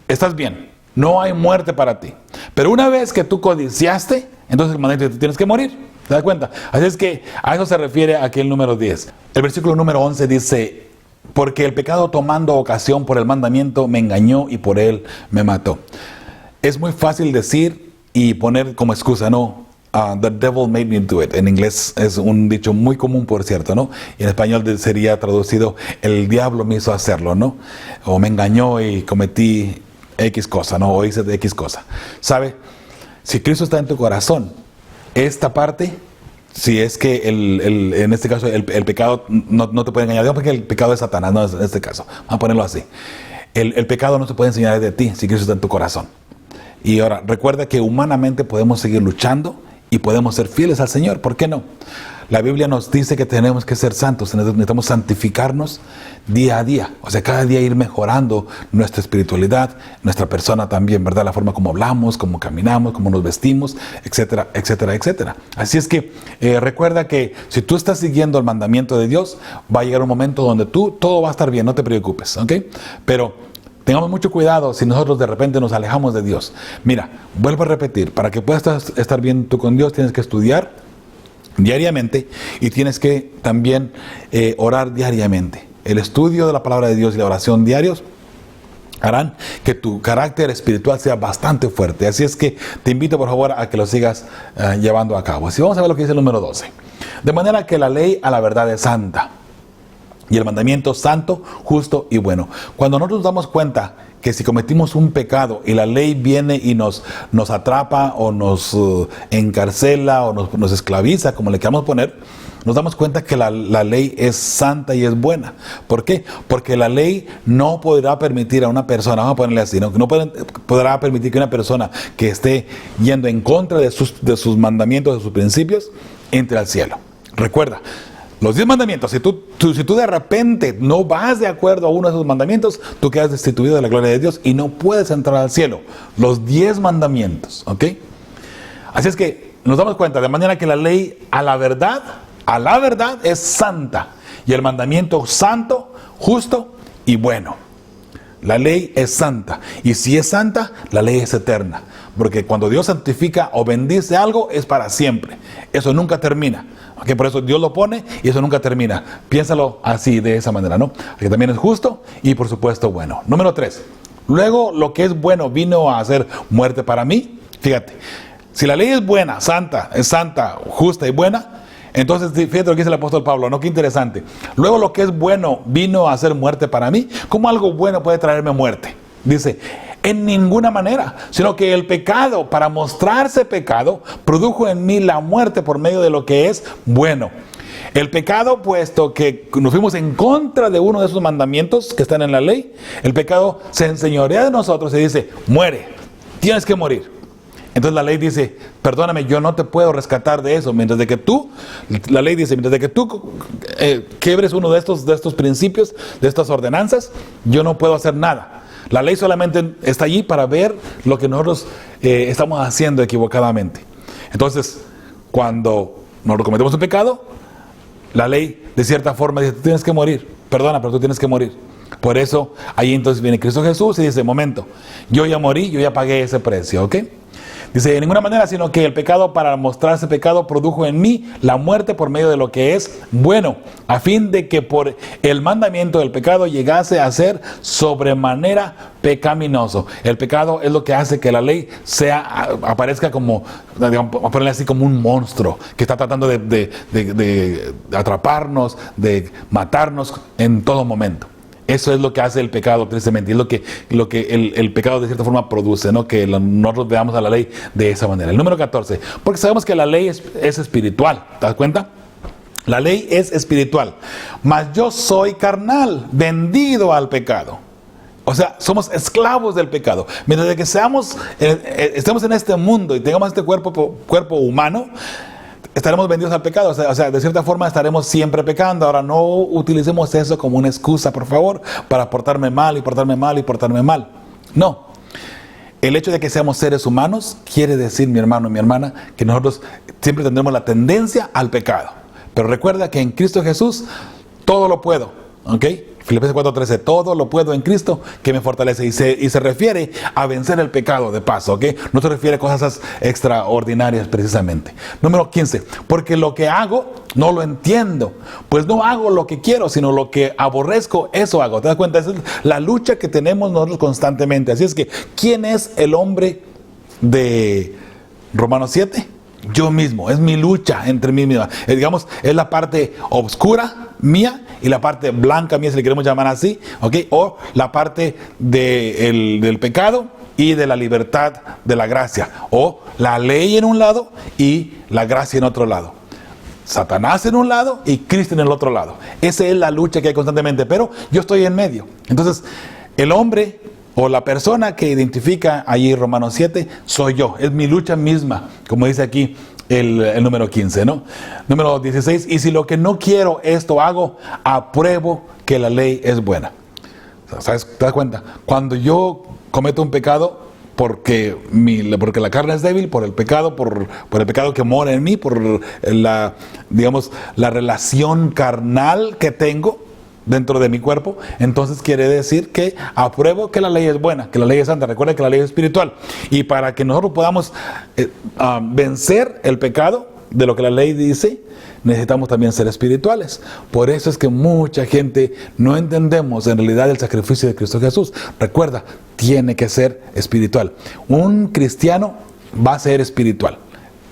estás bien, no hay muerte para ti. Pero una vez que tú codiciaste, entonces el mandamiento, tú tienes que morir. ¿Te das cuenta? Así es que a eso se refiere aquel número 10. El versículo número 11 dice, porque el pecado tomando ocasión por el mandamiento me engañó y por él me mató. Es muy fácil decir y poner como excusa, no, the devil made me do it. En inglés es un dicho muy común, por cierto, ¿no? Y en español sería traducido, el diablo me hizo hacerlo, ¿no? O me engañó y cometí X cosa, ¿no? O hice X cosa. ¿Sabe? Si Cristo está en tu corazón, esta parte, si es que en este caso el pecado no te puede engañar, porque el pecado es Satanás, no en este caso. Vamos a ponerlo así. El pecado no se puede enseñar de ti si Cristo está en tu corazón. Y ahora, recuerda que humanamente podemos seguir luchando y podemos ser fieles al Señor. ¿Por qué no? La Biblia nos dice que tenemos que ser santos, necesitamos santificarnos día a día. O sea, cada día ir mejorando nuestra espiritualidad, nuestra persona también, ¿verdad? La forma como hablamos, como caminamos, como nos vestimos, etcétera, etcétera, etcétera. Así es que recuerda que si tú estás siguiendo el mandamiento de Dios, va a llegar un momento donde todo va a estar bien, no te preocupes, ¿ok? Pero tengamos mucho cuidado si nosotros de repente nos alejamos de Dios. Mira, vuelvo a repetir, para que puedas estar bien tú con Dios, tienes que estudiar diariamente y tienes que también orar diariamente. El estudio de la palabra de Dios y la oración diarios harán que tu carácter espiritual sea bastante fuerte. Así es que te invito, por favor, a que lo sigas llevando a cabo. Así vamos a ver lo que dice el número 12. De manera que la ley a la verdad es santa. y el mandamiento santo, justo y bueno. Cuando nosotros nos damos cuenta que si cometimos un pecado y la ley viene y nos atrapa o nos encarcela o nos esclaviza, como le queramos poner, nos damos cuenta que la ley es santa y es buena. ¿Por qué? Porque la ley no podrá permitir a una persona, vamos a ponerle así, no podrá permitir que una persona que esté yendo en contra de sus mandamientos, de sus principios, entre al cielo. Recuerda, los 10 mandamientos, si tú de repente no vas de acuerdo a uno de esos mandamientos, tú quedas destituido de la gloria de Dios y no puedes entrar al cielo. Los 10 mandamientos, ¿ok? Así es que nos damos cuenta de manera que la ley a la verdad es santa y el mandamiento santo, justo y bueno. La ley es santa y si es santa, la ley es eterna. Porque cuando Dios santifica o bendice algo es para siempre. Eso nunca termina. ¿Okay? Por eso Dios lo pone y eso nunca termina. Piénsalo así, de esa manera, ¿no? Que también es justo y por supuesto bueno. Número 3. Luego lo que es bueno vino a hacer muerte para mí. Fíjate, si la ley es buena, es santa, justa y buena, entonces fíjate lo que dice el apóstol Pablo, ¿no? Qué interesante. Luego lo que es bueno vino a hacer muerte para mí. ¿Cómo algo bueno puede traerme muerte? Dice, en ninguna manera, sino que el pecado, para mostrarse pecado, produjo en mí la muerte por medio de lo que es bueno. El pecado, puesto que nos fuimos en contra de uno de esos mandamientos que están en la ley, el pecado se enseñorea de nosotros y dice, muere, tienes que morir. Entonces la ley dice, perdóname, yo no te puedo rescatar de eso. Mientras de que tú, la ley dice, mientras de que tú quiebres uno de estos principios, de estas ordenanzas, yo no puedo hacer nada. La ley solamente está allí para ver lo que nosotros estamos haciendo equivocadamente. Entonces, cuando nosotros cometemos un pecado, la ley de cierta forma dice, tú tienes que morir. Perdona, pero tú tienes que morir. Por eso, ahí entonces viene Cristo Jesús y dice, momento, yo ya morí, yo ya pagué ese precio, ¿ok? Dice, de ninguna manera, sino que el pecado, para mostrarse pecado, produjo en mí la muerte por medio de lo que es bueno, a fin de que por el mandamiento del pecado llegase a ser sobremanera pecaminoso. El pecado es lo que hace que la ley aparezca como, digamos, a ponerle así, como un monstruo que está tratando de atraparnos, de matarnos en todo momento. Eso es lo que hace el pecado, tristemente, y es lo que el pecado de cierta forma produce, ¿no? Que nosotros veamos a la ley de esa manera. El número 14, porque sabemos que la ley es espiritual, ¿te das cuenta? La ley es espiritual, mas yo soy carnal, vendido al pecado. O sea, somos esclavos del pecado. Mientras de que estemos en este mundo y tengamos este cuerpo humano, estaremos vendidos al pecado, o sea, de cierta forma estaremos siempre pecando. Ahora no utilicemos eso como una excusa, por favor, para portarme mal y portarme mal y portarme mal. No. El hecho de que seamos seres humanos quiere decir, mi hermano y mi hermana, que nosotros siempre tendremos la tendencia al pecado. Pero recuerda que en Cristo Jesús todo lo puedo, ¿ok? Filipenses 4:13, todo lo puedo en Cristo que me fortalece, y se refiere a vencer el pecado de paso, ¿ok? No se refiere a cosas extraordinarias precisamente. Número 15, porque lo que hago no lo entiendo, pues no hago lo que quiero, sino lo que aborrezco, eso hago. ¿Te das cuenta? Esa es la lucha que tenemos nosotros constantemente. Así es que, ¿quién es el hombre de Romanos 7? Yo mismo, es mi lucha entre mí misma. Digamos, es la parte oscura mía y la parte blanca mía, si le queremos llamar así, ¿ok? O la parte del pecado y de la libertad de la gracia. O la ley en un lado y la gracia en otro lado. Satanás en un lado y Cristo en el otro lado. Esa es la lucha que hay constantemente, pero yo estoy en medio. Entonces, el hombre o la persona que identifica allí Romanos 7, soy yo, es mi lucha misma, como dice aquí el número 15, ¿no? Número 16, y si lo que no quiero esto hago, apruebo que la ley es buena. ¿Sabes? ¿Te das cuenta? Cuando yo cometo un pecado, porque la carne es débil, por el pecado que mora en mí, por la relación carnal que tengo dentro de mi cuerpo, entonces quiere decir que apruebo que la ley es buena, que la ley es santa. Recuerda que la ley es espiritual, y para que nosotros podamos vencer el pecado de lo que la ley dice, necesitamos también ser espirituales. Por eso es que mucha gente no entendemos en realidad el sacrificio de Cristo Jesús. Recuerda, tiene que ser espiritual. Un cristiano va a ser espiritual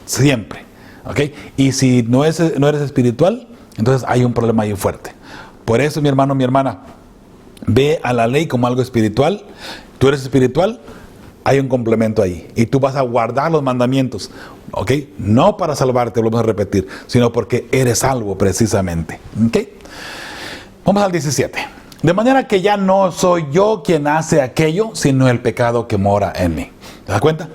siempre, ¿ok? Y si no eres espiritual, entonces hay un problema ahí fuerte. Por eso, mi hermano, mi hermana, ve a la ley como algo espiritual. Tú eres espiritual, hay un complemento ahí. Y tú vas a guardar los mandamientos, ¿ok? No para salvarte, lo vamos a repetir, sino porque eres salvo precisamente, ¿ok? Vamos al 17. De manera que ya no soy yo quien hace aquello, sino el pecado que mora en mí. ¿Te das cuenta?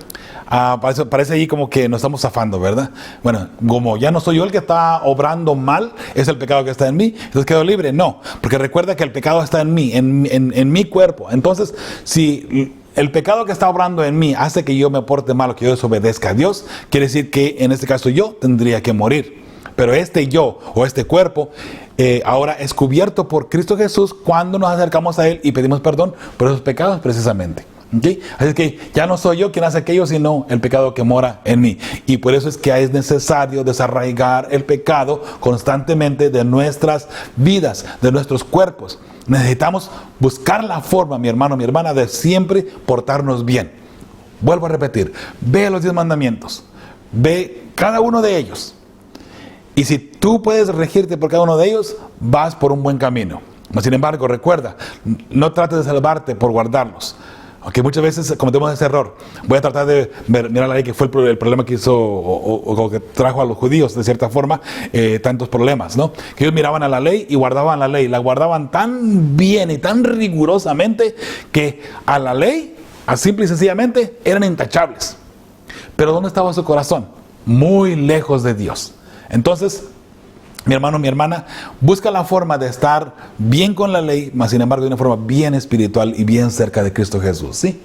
Parece ahí como que nos estamos zafando, ¿verdad? Bueno, como ya no soy yo el que está obrando mal, es el pecado que está en mí, entonces quedo libre. No, porque recuerda que el pecado está en mí, en mi cuerpo. Entonces, si el pecado que está obrando en mí hace que yo me porte mal o que yo desobedezca a Dios, quiere decir que en este caso yo tendría que morir. Pero este yo o este cuerpo ahora es cubierto por Cristo Jesús cuando nos acercamos a Él y pedimos perdón por esos pecados precisamente. ¿Okay? Así que ya no soy yo quien hace aquello, sino el pecado que mora en mí. Y por eso es que es necesario desarraigar el pecado constantemente de nuestras vidas, de nuestros cuerpos. Necesitamos buscar la forma, mi hermano, mi hermana, de siempre portarnos bien. Vuelvo a repetir, ve los 10 mandamientos, ve cada uno de ellos. Y si tú puedes regirte por cada uno de ellos, vas por un buen camino. Sin embargo, recuerda, no trates de salvarte por guardarlos. Aunque muchas veces cometemos ese error. Voy a tratar de mirar ahí que fue el problema que hizo o que trajo a los judíos, de cierta forma, tantos problemas, ¿no? Que ellos miraban a la ley y guardaban la ley. La guardaban tan bien y tan rigurosamente que a la ley, a simple y sencillamente, eran intachables. Pero ¿dónde estaba su corazón? Muy lejos de Dios. Entonces, mi hermano, mi hermana, busca la forma de estar bien con la ley, mas sin embargo de una forma bien espiritual y bien cerca de Cristo Jesús, ¿sí?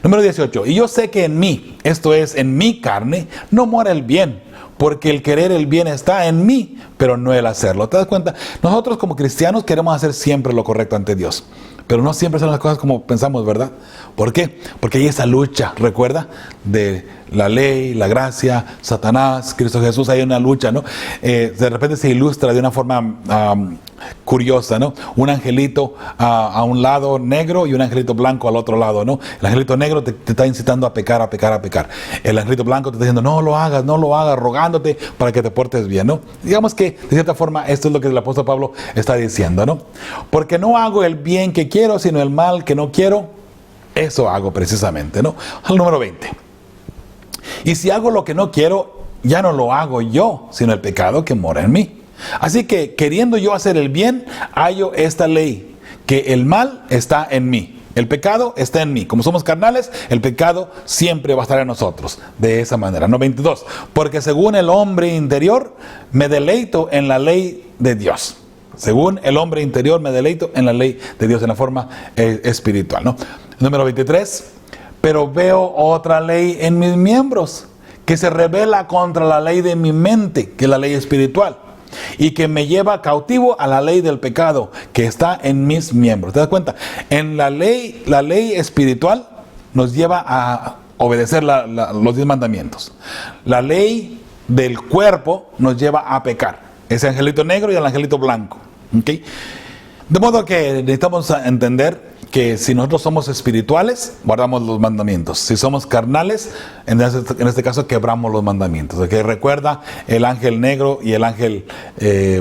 Número 18. Y yo sé que en mí, esto es, en mi carne, no mora el bien, porque el querer el bien está en mí, pero no el hacerlo. ¿Te das cuenta? Nosotros como cristianos queremos hacer siempre lo correcto ante Dios, pero no siempre son las cosas como pensamos, ¿verdad? ¿Por qué? Porque hay esa lucha, recuerda, de la ley, la gracia, Satanás, Cristo Jesús, hay una lucha, ¿no? De repente se ilustra de una forma curiosa, ¿no? Un angelito a un lado negro y un angelito blanco al otro lado, ¿no? El angelito negro te está incitando a pecar, a pecar, a pecar. El angelito blanco te está diciendo, no lo hagas, rogándote para que te portes bien, ¿no? Digamos que, de cierta forma, esto es lo que el apóstol Pablo está diciendo, ¿no? Porque no hago el bien que quiero, sino el mal que no quiero, eso hago precisamente, ¿no? Al número 20. Y si hago lo que no quiero, ya no lo hago yo, sino el pecado que mora en mí. Así que, queriendo yo hacer el bien, hallo esta ley, que el mal está en mí. El pecado está en mí. Como somos carnales, el pecado siempre va a estar en nosotros. De esa manera. No, 22. Porque según el hombre interior, me deleito en la ley de Dios. Según el hombre interior, me deleito en la ley de Dios, en la forma espiritual, ¿no? Número 23. Pero veo otra ley en mis miembros, que se rebela contra la ley de mi mente, que es la ley espiritual, y que me lleva cautivo a la ley del pecado, que está en mis miembros. ¿Te das cuenta? En la ley espiritual nos lleva a obedecer los 10 mandamientos. La ley del cuerpo nos lleva a pecar. Ese angelito negro y el angelito blanco. ¿Okay? De modo que necesitamos entender que si nosotros somos espirituales, guardamos los mandamientos. Si somos carnales, en este caso quebramos los mandamientos. ¿Okay? Recuerda el ángel negro y el ángel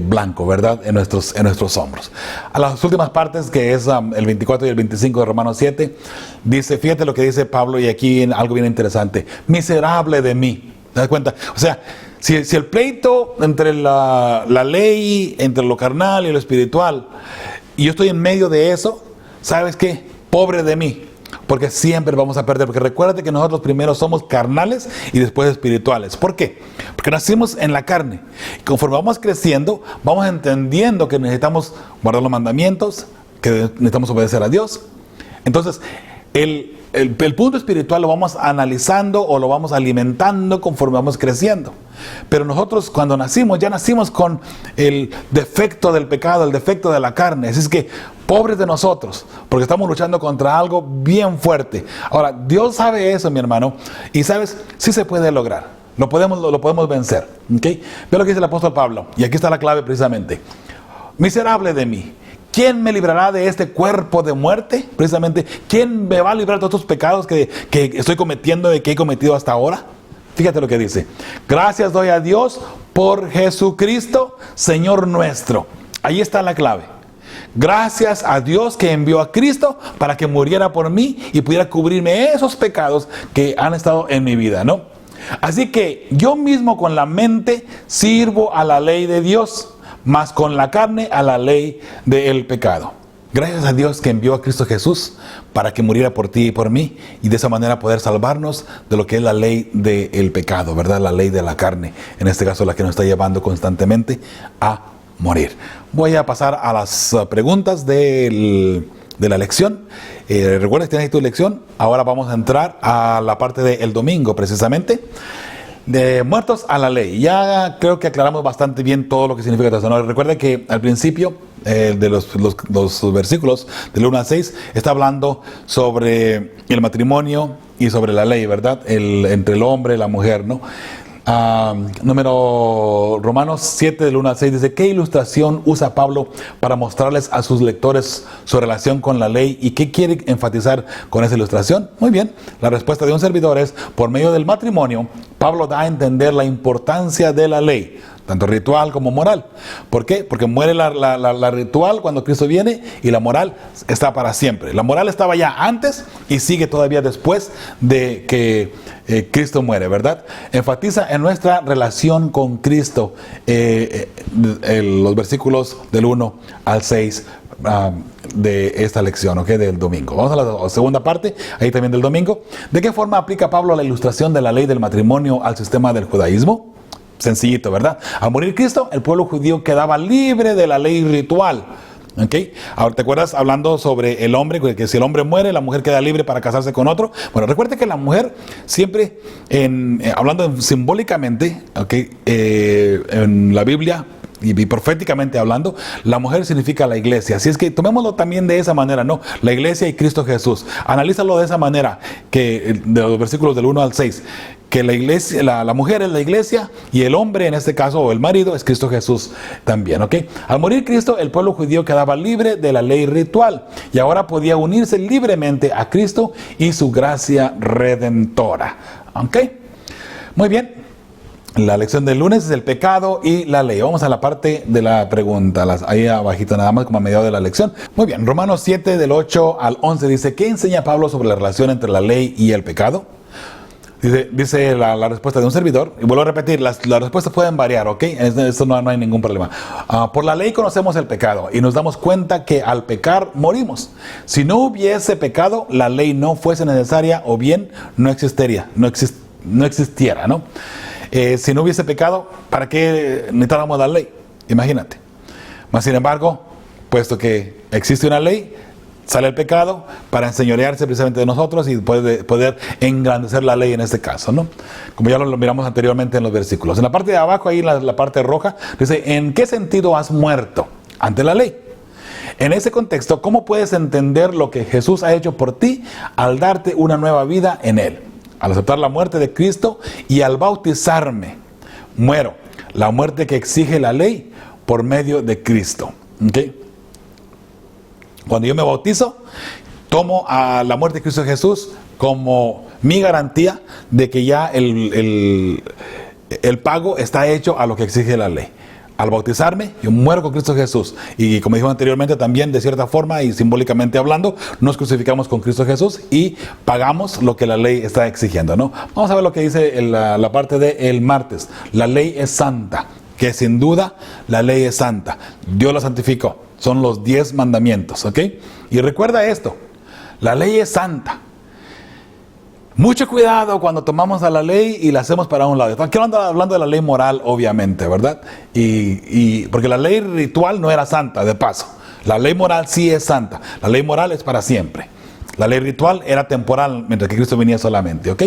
blanco, ¿verdad? En nuestros hombros. A las últimas partes, que es el 24 y el 25 de Romanos 7, dice, fíjate lo que dice Pablo, y aquí algo bien interesante. Miserable de mí. ¿Te das cuenta? O sea, si el pleito entre la ley, entre lo carnal y lo espiritual, y yo estoy en medio de eso, ¿sabes qué? Pobre de mí, porque siempre vamos a perder. Porque recuérdate que nosotros primero somos carnales y después espirituales. ¿Por qué? Porque nacimos en la carne. Y conforme vamos creciendo, vamos entendiendo que necesitamos guardar los mandamientos, que necesitamos obedecer a Dios. Entonces, el punto espiritual lo vamos analizando o lo vamos alimentando conforme vamos creciendo. Pero nosotros cuando nacimos, ya nacimos con el defecto del pecado, el defecto de la carne. Así es que, pobres de nosotros, porque estamos luchando contra algo bien fuerte. Ahora, Dios sabe eso, mi hermano, y sabes, sí se puede lograr. Lo podemos vencer. ¿Okay? Ve lo que dice el apóstol Pablo, y aquí está la clave precisamente. Miserable de mí. ¿Quién me librará de este cuerpo de muerte? Precisamente, ¿quién me va a librar de todos estos pecados que estoy cometiendo y que he cometido hasta ahora? Fíjate lo que dice. Gracias doy a Dios por Jesucristo, Señor nuestro. Ahí está la clave. Gracias a Dios que envió a Cristo para que muriera por mí y pudiera cubrirme esos pecados que han estado en mi vida, ¿no? Así que yo mismo con la mente sirvo a la ley de Dios, mas con la carne a la ley del pecado. Gracias a Dios que envió a Cristo Jesús para que muriera por ti y por mí, y de esa manera poder salvarnos de lo que es la ley del pecado, ¿verdad? La ley de la carne, en este caso la que nos está llevando constantemente a morir. Voy a pasar a las preguntas de la lección. Recuerda que tienes ahí tu lección. Ahora vamos a entrar a la parte del domingo, precisamente. De muertos a la ley. Ya creo que aclaramos bastante bien todo lo que significa esto, ¿no? Recuerda que al principio de los versículos del 1 al 6 está hablando sobre el matrimonio y sobre la ley, ¿verdad? Entre el hombre y la mujer, ¿no? Romanos 7 del 1 al 6 dice: ¿qué ilustración usa Pablo para mostrarles a sus lectores su relación con la ley y qué quiere enfatizar con esa ilustración? Muy bien, la respuesta de un servidor es: por medio del matrimonio, Pablo da a entender la importancia de la ley, tanto ritual como moral. ¿Por qué? Porque muere la ritual cuando Cristo viene y la moral está para siempre. La moral estaba ya antes y sigue todavía después de que Cristo muere, ¿verdad? Enfatiza en nuestra relación con Cristo los versículos del 1 al 6 de esta lección, ¿ok? Del domingo. Vamos a la segunda parte, ahí también del domingo. ¿De qué forma aplica Pablo la ilustración de la ley del matrimonio al sistema del judaísmo? Sencillito, ¿verdad? Al morir Cristo, el pueblo judío quedaba libre de la ley ritual. ¿Ok? Ahora, ¿te acuerdas hablando sobre el hombre? Que si el hombre muere, la mujer queda libre para casarse con otro. Bueno, recuerde que la mujer siempre, hablando simbólicamente, ¿okay? En la Biblia y proféticamente hablando, la mujer significa la iglesia. Así es que tomémoslo también de esa manera, ¿no? La iglesia y Cristo Jesús. Analízalo de esa manera, que de los versículos del 1 al 6. Que la iglesia, la mujer es la iglesia y el hombre, en este caso, o el marido, es Cristo Jesús también, ¿ok? Al morir Cristo, el pueblo judío quedaba libre de la ley ritual y ahora podía unirse libremente a Cristo y su gracia redentora, ¿ok? Muy bien. La lección del lunes es el pecado y la ley. Vamos a la parte de la pregunta, ahí abajito nada más como a mediado de la lección. Muy bien, Romanos 7 del 8 al 11 dice: ¿qué enseña Pablo sobre la relación entre la ley y el pecado? Dice la respuesta de un servidor, y vuelvo a repetir, las respuestas pueden variar, ¿ok? Eso no hay ningún problema. Por la ley conocemos el pecado y nos damos cuenta que al pecar morimos. Si no hubiese pecado, la ley no fuese necesaria o bien no existiera, ¿no? Si no hubiese pecado, ¿para qué necesitáramos la ley? Imagínate. Mas sin embargo, puesto que existe una ley, sale el pecado para enseñorearse precisamente de nosotros y poder engrandecer la ley en este caso, ¿no? Como ya lo miramos anteriormente en los versículos. En la parte de abajo, ahí en la parte roja, dice: ¿en qué sentido has muerto ante la ley? En ese contexto, ¿cómo puedes entender lo que Jesús ha hecho por ti al darte una nueva vida en Él? Al aceptar la muerte de Cristo y al bautizarme, muero la muerte que exige la ley por medio de Cristo, ¿ok? Cuando yo me bautizo, tomo a la muerte de Cristo Jesús como mi garantía de que ya el pago está hecho a lo que exige la ley. Al bautizarme, yo muero con Cristo Jesús. Y como dijimos anteriormente, también de cierta forma y simbólicamente hablando, nos crucificamos con Cristo Jesús y pagamos lo que la ley está exigiendo, ¿no? Vamos a ver lo que dice la parte del martes. La ley es santa, que sin duda la ley es santa. Dios la santificó. Son los 10 mandamientos, ¿ok? Y recuerda esto, la ley es santa. Mucho cuidado cuando tomamos a la ley y la hacemos para un lado. Aquí hablando de la ley moral, obviamente, ¿verdad? Porque la ley ritual no era santa, de paso. La ley moral sí es santa. La ley moral es para siempre. La ley ritual era temporal, mientras que Cristo venía solamente, ¿ok?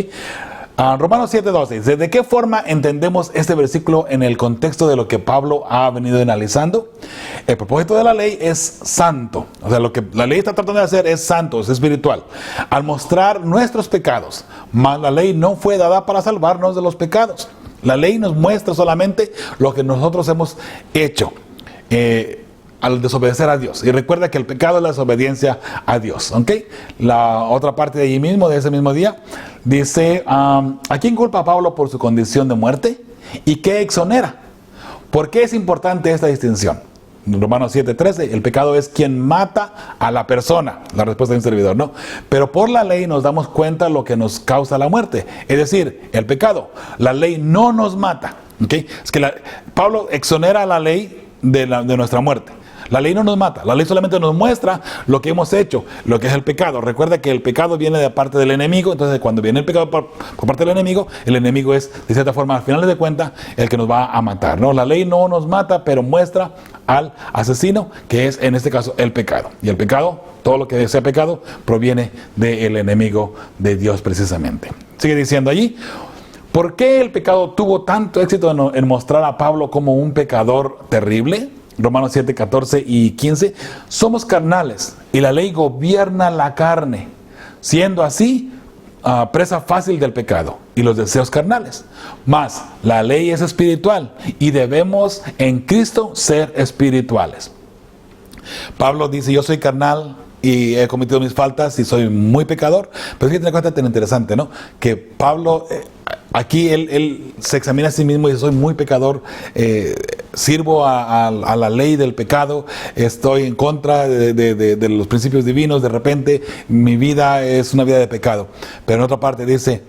Romanos 7:12 dice: ¿de qué forma entendemos este versículo en el contexto de lo que Pablo ha venido analizando? El propósito de la ley es santo. O sea, lo que la ley está tratando de hacer es santo, es espiritual. Al mostrar nuestros pecados, mas la ley no fue dada para salvarnos de los pecados. La ley nos muestra solamente lo que nosotros hemos hecho al desobedecer a Dios. Y recuerda que el pecado es la desobediencia a Dios, ¿ok? La otra parte de allí mismo, de ese mismo día, dice: ¿a quién culpa Pablo por su condición de muerte? ¿Y qué exonera? ¿Por qué es importante esta distinción? Romanos 7:13, el pecado es quien mata a la persona. La respuesta de un servidor, ¿no? Pero por la ley nos damos cuenta de lo que nos causa la muerte. Es decir, el pecado. La ley no nos mata. ¿Okay? Es que Pablo exonera a la ley de nuestra muerte. La ley no nos mata, la ley solamente nos muestra lo que hemos hecho, lo que es el pecado. Recuerda que el pecado viene de parte del enemigo, entonces cuando viene el pecado por parte del enemigo, el enemigo es, de cierta forma, al final de cuentas, el que nos va a matar, ¿no? La ley no nos mata, pero muestra al asesino, que es en este caso el pecado. Y el pecado, todo lo que sea pecado, proviene del enemigo de Dios precisamente. Sigue diciendo allí, ¿por qué el pecado tuvo tanto éxito en mostrar a Pablo como un pecador terrible? Romanos 7, 14 y 15, somos carnales y la ley gobierna la carne, siendo así presa fácil del pecado y los deseos carnales. Mas la ley es espiritual y debemos en Cristo ser espirituales. Pablo dice, yo soy carnal y he cometido mis faltas y soy muy pecador, pero fíjate una cosa tan interesante, ¿no? Que Pablo, aquí él se examina a sí mismo y dice, soy muy pecador, sirvo a la ley del pecado, estoy en contra de los principios divinos, de repente mi vida es una vida de pecado. Pero en otra parte dice,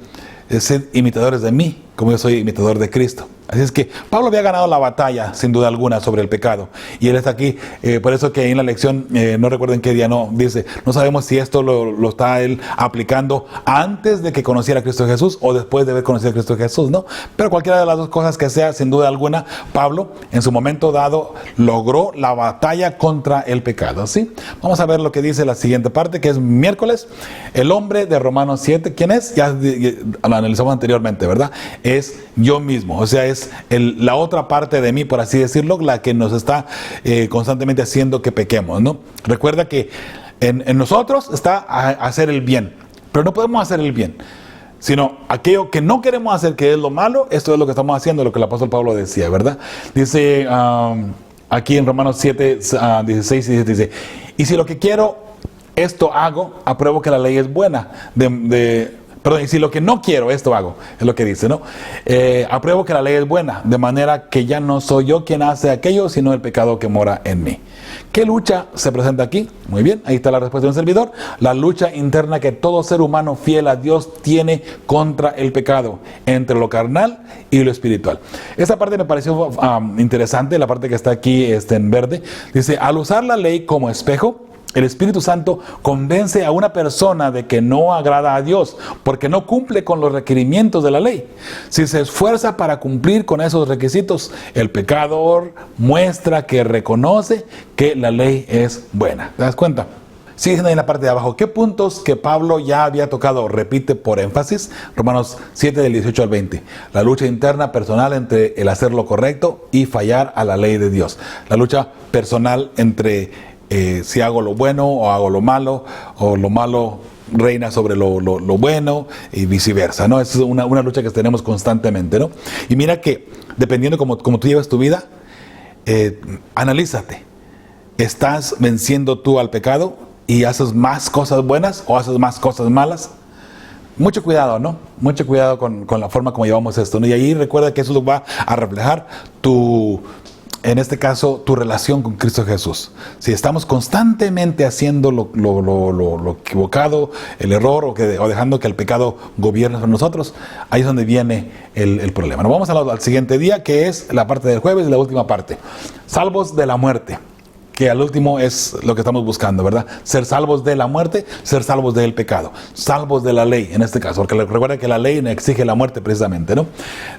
sed imitadores de mí, como yo soy imitador de Cristo. Así es que Pablo había ganado la batalla, sin duda alguna, sobre el pecado. Y él está aquí, por eso que en la lección, no recuerdo en qué día, dice, no sabemos si esto lo está él aplicando antes de que conociera a Cristo Jesús o después de haber conocido a Cristo Jesús, ¿no? Pero cualquiera de las dos cosas que sea, sin duda alguna, Pablo, en su momento dado, logró la batalla contra el pecado, ¿sí? Vamos a ver lo que dice la siguiente parte, que es miércoles. El hombre de Romanos 7, ¿quién es? Ya lo analizamos anteriormente, ¿verdad? Es yo mismo, o sea, es la otra parte de mí, por así decirlo, la que nos está constantemente haciendo que pequemos, ¿no? Recuerda que en nosotros está hacer el bien, pero no podemos hacer el bien, sino aquello que no queremos hacer, que es lo malo. Esto es lo que estamos haciendo, lo que el apóstol Pablo decía, ¿verdad? Dice aquí en Romanos 7, 16 y 17, dice, y si lo que quiero, esto hago, apruebo que la ley es buena, perdón, y si lo que no quiero, esto hago, es lo que dice, ¿no? Apruebo que la ley es buena, de manera que ya no soy yo quien hace aquello, sino el pecado que mora en mí. ¿Qué lucha se presenta aquí? Muy bien, ahí está la respuesta de un servidor. La lucha interna que todo ser humano fiel a Dios tiene contra el pecado, entre lo carnal y lo espiritual. Esta parte me pareció interesante, la parte que está aquí en verde. Dice, al usar la ley como espejo, el Espíritu Santo convence a una persona de que no agrada a Dios porque no cumple con los requerimientos de la ley. Si se esfuerza para cumplir con esos requisitos, el pecador muestra que reconoce que la ley es buena. ¿Te das cuenta? Siguen ahí en la parte de abajo. ¿Qué puntos que Pablo ya había tocado? Repite por énfasis. Romanos 7 del 18 al 20. La lucha interna personal entre el hacer lo correcto y fallar a la ley de Dios. La lucha personal entre si hago lo bueno o hago lo malo, o lo malo reina sobre lo bueno y viceversa, ¿no? Es una lucha que tenemos constantemente, ¿no? Y mira que dependiendo como tú llevas tu vida, analízate. ¿Estás venciendo tú al pecado y haces más cosas buenas o haces más cosas malas? Mucho cuidado, ¿no? Mucho cuidado con la forma como llevamos esto, ¿no? Y ahí recuerda que eso va a reflejar en este caso, tu relación con Cristo Jesús. Si estamos constantemente haciendo lo equivocado, el error, o dejando que el pecado gobierne sobre nosotros, ahí es donde viene el problema. Nos vamos al siguiente día, que es la parte del jueves y la última parte. Salvos de la muerte, que al último es lo que estamos buscando, ¿verdad? Ser salvos de la muerte, ser salvos del pecado, salvos de la ley, en este caso, porque recuerda que la ley exige la muerte precisamente, ¿no?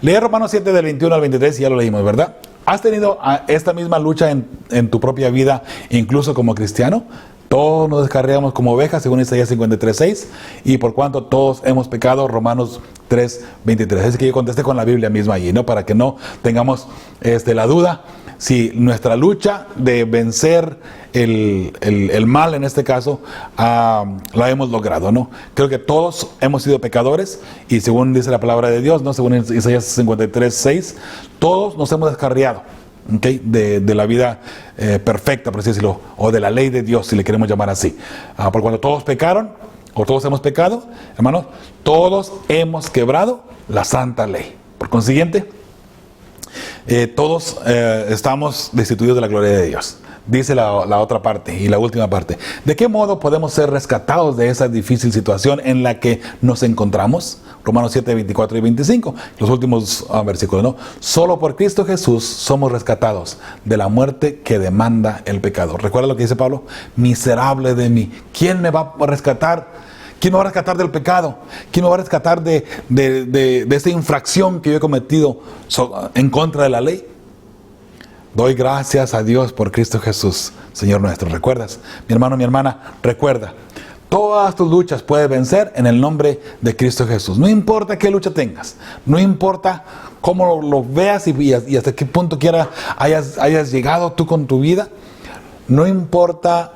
Lee Romanos 7 del 21 al 23 y ya lo leímos, ¿verdad? ¿Has tenido esta misma lucha en tu propia vida, incluso como cristiano? Todos nos descarriamos como ovejas, según Isaías 53:6, y por cuanto todos hemos pecado, Romanos 3:23. Es que yo contesté con la Biblia misma allí, ¿no? Para que no tengamos la duda si nuestra lucha de vencer el mal, en este caso, la hemos logrado, ¿no? Creo que todos hemos sido pecadores, y según dice la palabra de Dios, ¿no? Según Isaías 53:6, todos nos hemos descarriado, ¿okay? de la vida perfecta, por así decirlo, o de la ley de Dios, si le queremos llamar así. Por cuando todos pecaron, o todos hemos pecado, hermanos, todos hemos quebrado la santa ley. Por consiguiente, todos estamos destituidos de la gloria de Dios. dice la otra parte y la última parte. ¿De qué modo podemos ser rescatados de esa difícil situación en la que nos encontramos? Romanos 7, 24 y 25, los últimos versículos, ¿no? Solo por Cristo Jesús somos rescatados de la muerte que demanda el pecado. ¿Recuerda lo que dice Pablo? Miserable de mí. ¿Quién me va a rescatar? ¿Quién me va a rescatar del pecado? ¿Quién me va a rescatar de esta infracción que yo he cometido en contra de la ley? Doy gracias a Dios por Cristo Jesús, Señor nuestro. ¿Recuerdas? Mi hermano, mi hermana, recuerda. Todas tus luchas puedes vencer en el nombre de Cristo Jesús. No importa qué lucha tengas. No importa cómo lo veas y hasta qué punto hayas llegado tú con tu vida. No importa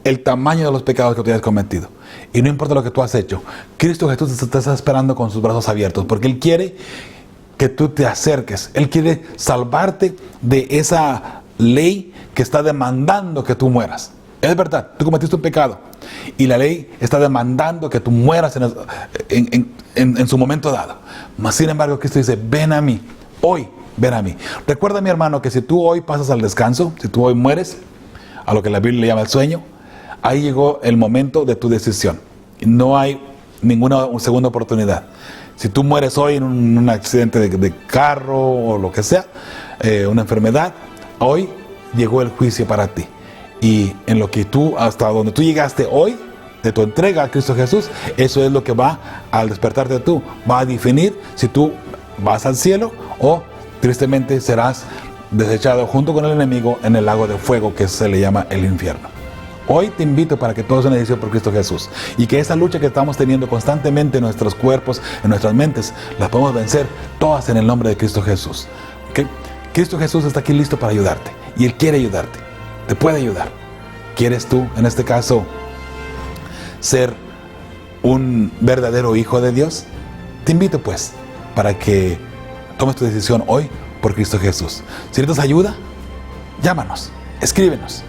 el tamaño de los pecados que tú hayas cometido. Y no importa lo que tú has hecho. Cristo Jesús te está esperando con sus brazos abiertos. Porque Él quiere que tú te acerques. Él quiere salvarte de esa ley que está demandando que tú mueras. Es verdad, tú cometiste un pecado y la ley está demandando que tú mueras en su momento dado. Mas sin embargo, Cristo dice, ven a mí, hoy ven a mí. Recuerda, mi hermano, que si tú hoy pasas al descanso, si tú hoy mueres, a lo que la Biblia le llama el sueño, ahí llegó el momento de tu decisión. No hay ninguna segunda oportunidad. Si tú mueres hoy en un accidente de carro o lo que sea, una enfermedad, hoy llegó el juicio para ti. Y en lo que tú, hasta donde tú llegaste hoy, de tu entrega a Cristo Jesús, eso es lo que va, al despertarte tú, va a definir si tú vas al cielo o tristemente serás desechado junto con el enemigo en el lago de fuego que se le llama el infierno. Hoy te invito para que todos una decisión por Cristo Jesús y que esa lucha que estamos teniendo constantemente en nuestros cuerpos, en nuestras mentes, las podemos vencer todas en el nombre de Cristo Jesús. ¿Okay? Cristo Jesús está aquí listo para ayudarte y Él quiere ayudarte, te puede ayudar. ¿Quieres tú, en este caso, ser un verdadero hijo de Dios? Te invito pues para que tomes tu decisión hoy por Cristo Jesús. Si necesitas ayuda, llámanos, escríbenos.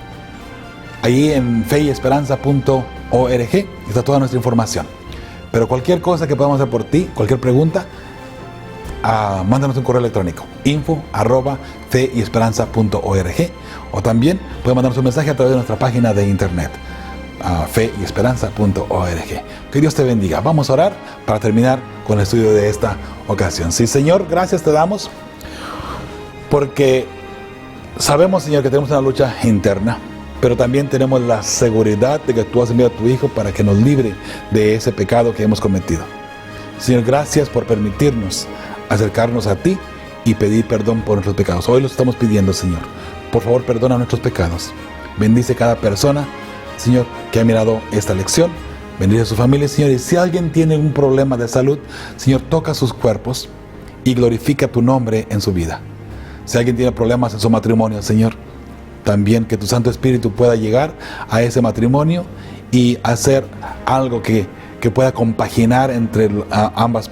Ahí en feyesperanza.org está toda nuestra información. Pero cualquier cosa que podamos hacer por ti, cualquier pregunta, mándanos un correo electrónico, info@feyesperanza.org, o también puedes mandarnos un mensaje a través de nuestra página de internet, feyesperanza.org. Que Dios te bendiga. Vamos a orar para terminar con el estudio de esta ocasión. Sí, Señor, gracias te damos porque sabemos, Señor, que tenemos una lucha interna, pero también tenemos la seguridad de que tú has enviado a tu Hijo para que nos libre de ese pecado que hemos cometido. Señor, gracias por permitirnos acercarnos a ti y pedir perdón por nuestros pecados. Hoy los estamos pidiendo, Señor. Por favor, perdona nuestros pecados. Bendice cada persona, Señor, que ha mirado esta lección. Bendice a su familia, Señor. Y si alguien tiene un problema de salud, Señor, toca sus cuerpos y glorifica tu nombre en su vida. Si alguien tiene problemas en su matrimonio, Señor, también que tu Santo Espíritu pueda llegar a ese matrimonio y hacer algo que pueda compaginar entre ambas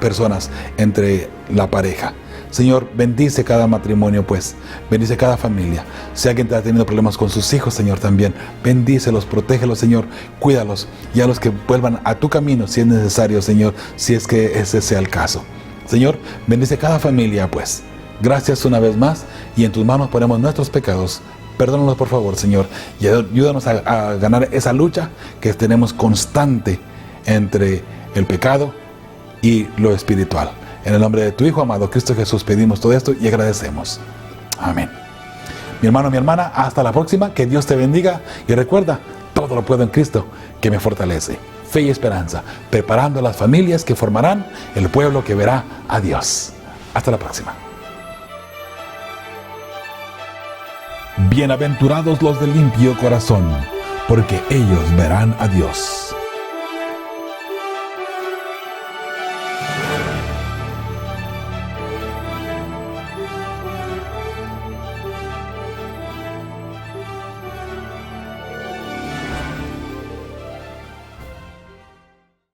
personas, entre la pareja. Señor, bendice cada matrimonio, pues. Bendice cada familia. Si alguien está teniendo problemas con sus hijos, Señor, también. Bendícelos, protégelos, Señor. Cuídalos. Y a los que vuelvan a tu camino, si es necesario, Señor, si es que ese sea el caso. Señor, bendice cada familia, pues. Gracias una vez más. Y en tus manos ponemos nuestros pecados. Perdónanos, por favor, Señor. Y ayúdanos a ganar esa lucha que tenemos constante entre el pecado y lo espiritual. En el nombre de tu Hijo amado, Cristo Jesús, pedimos todo esto y agradecemos. Amén. Mi hermano, mi hermana, hasta la próxima. Que Dios te bendiga. Y recuerda, todo lo puedo en Cristo que me fortalece. Fe y esperanza, preparando a las familias que formarán el pueblo que verá a Dios. Hasta la próxima. Bienaventurados los de limpio corazón, porque ellos verán a Dios.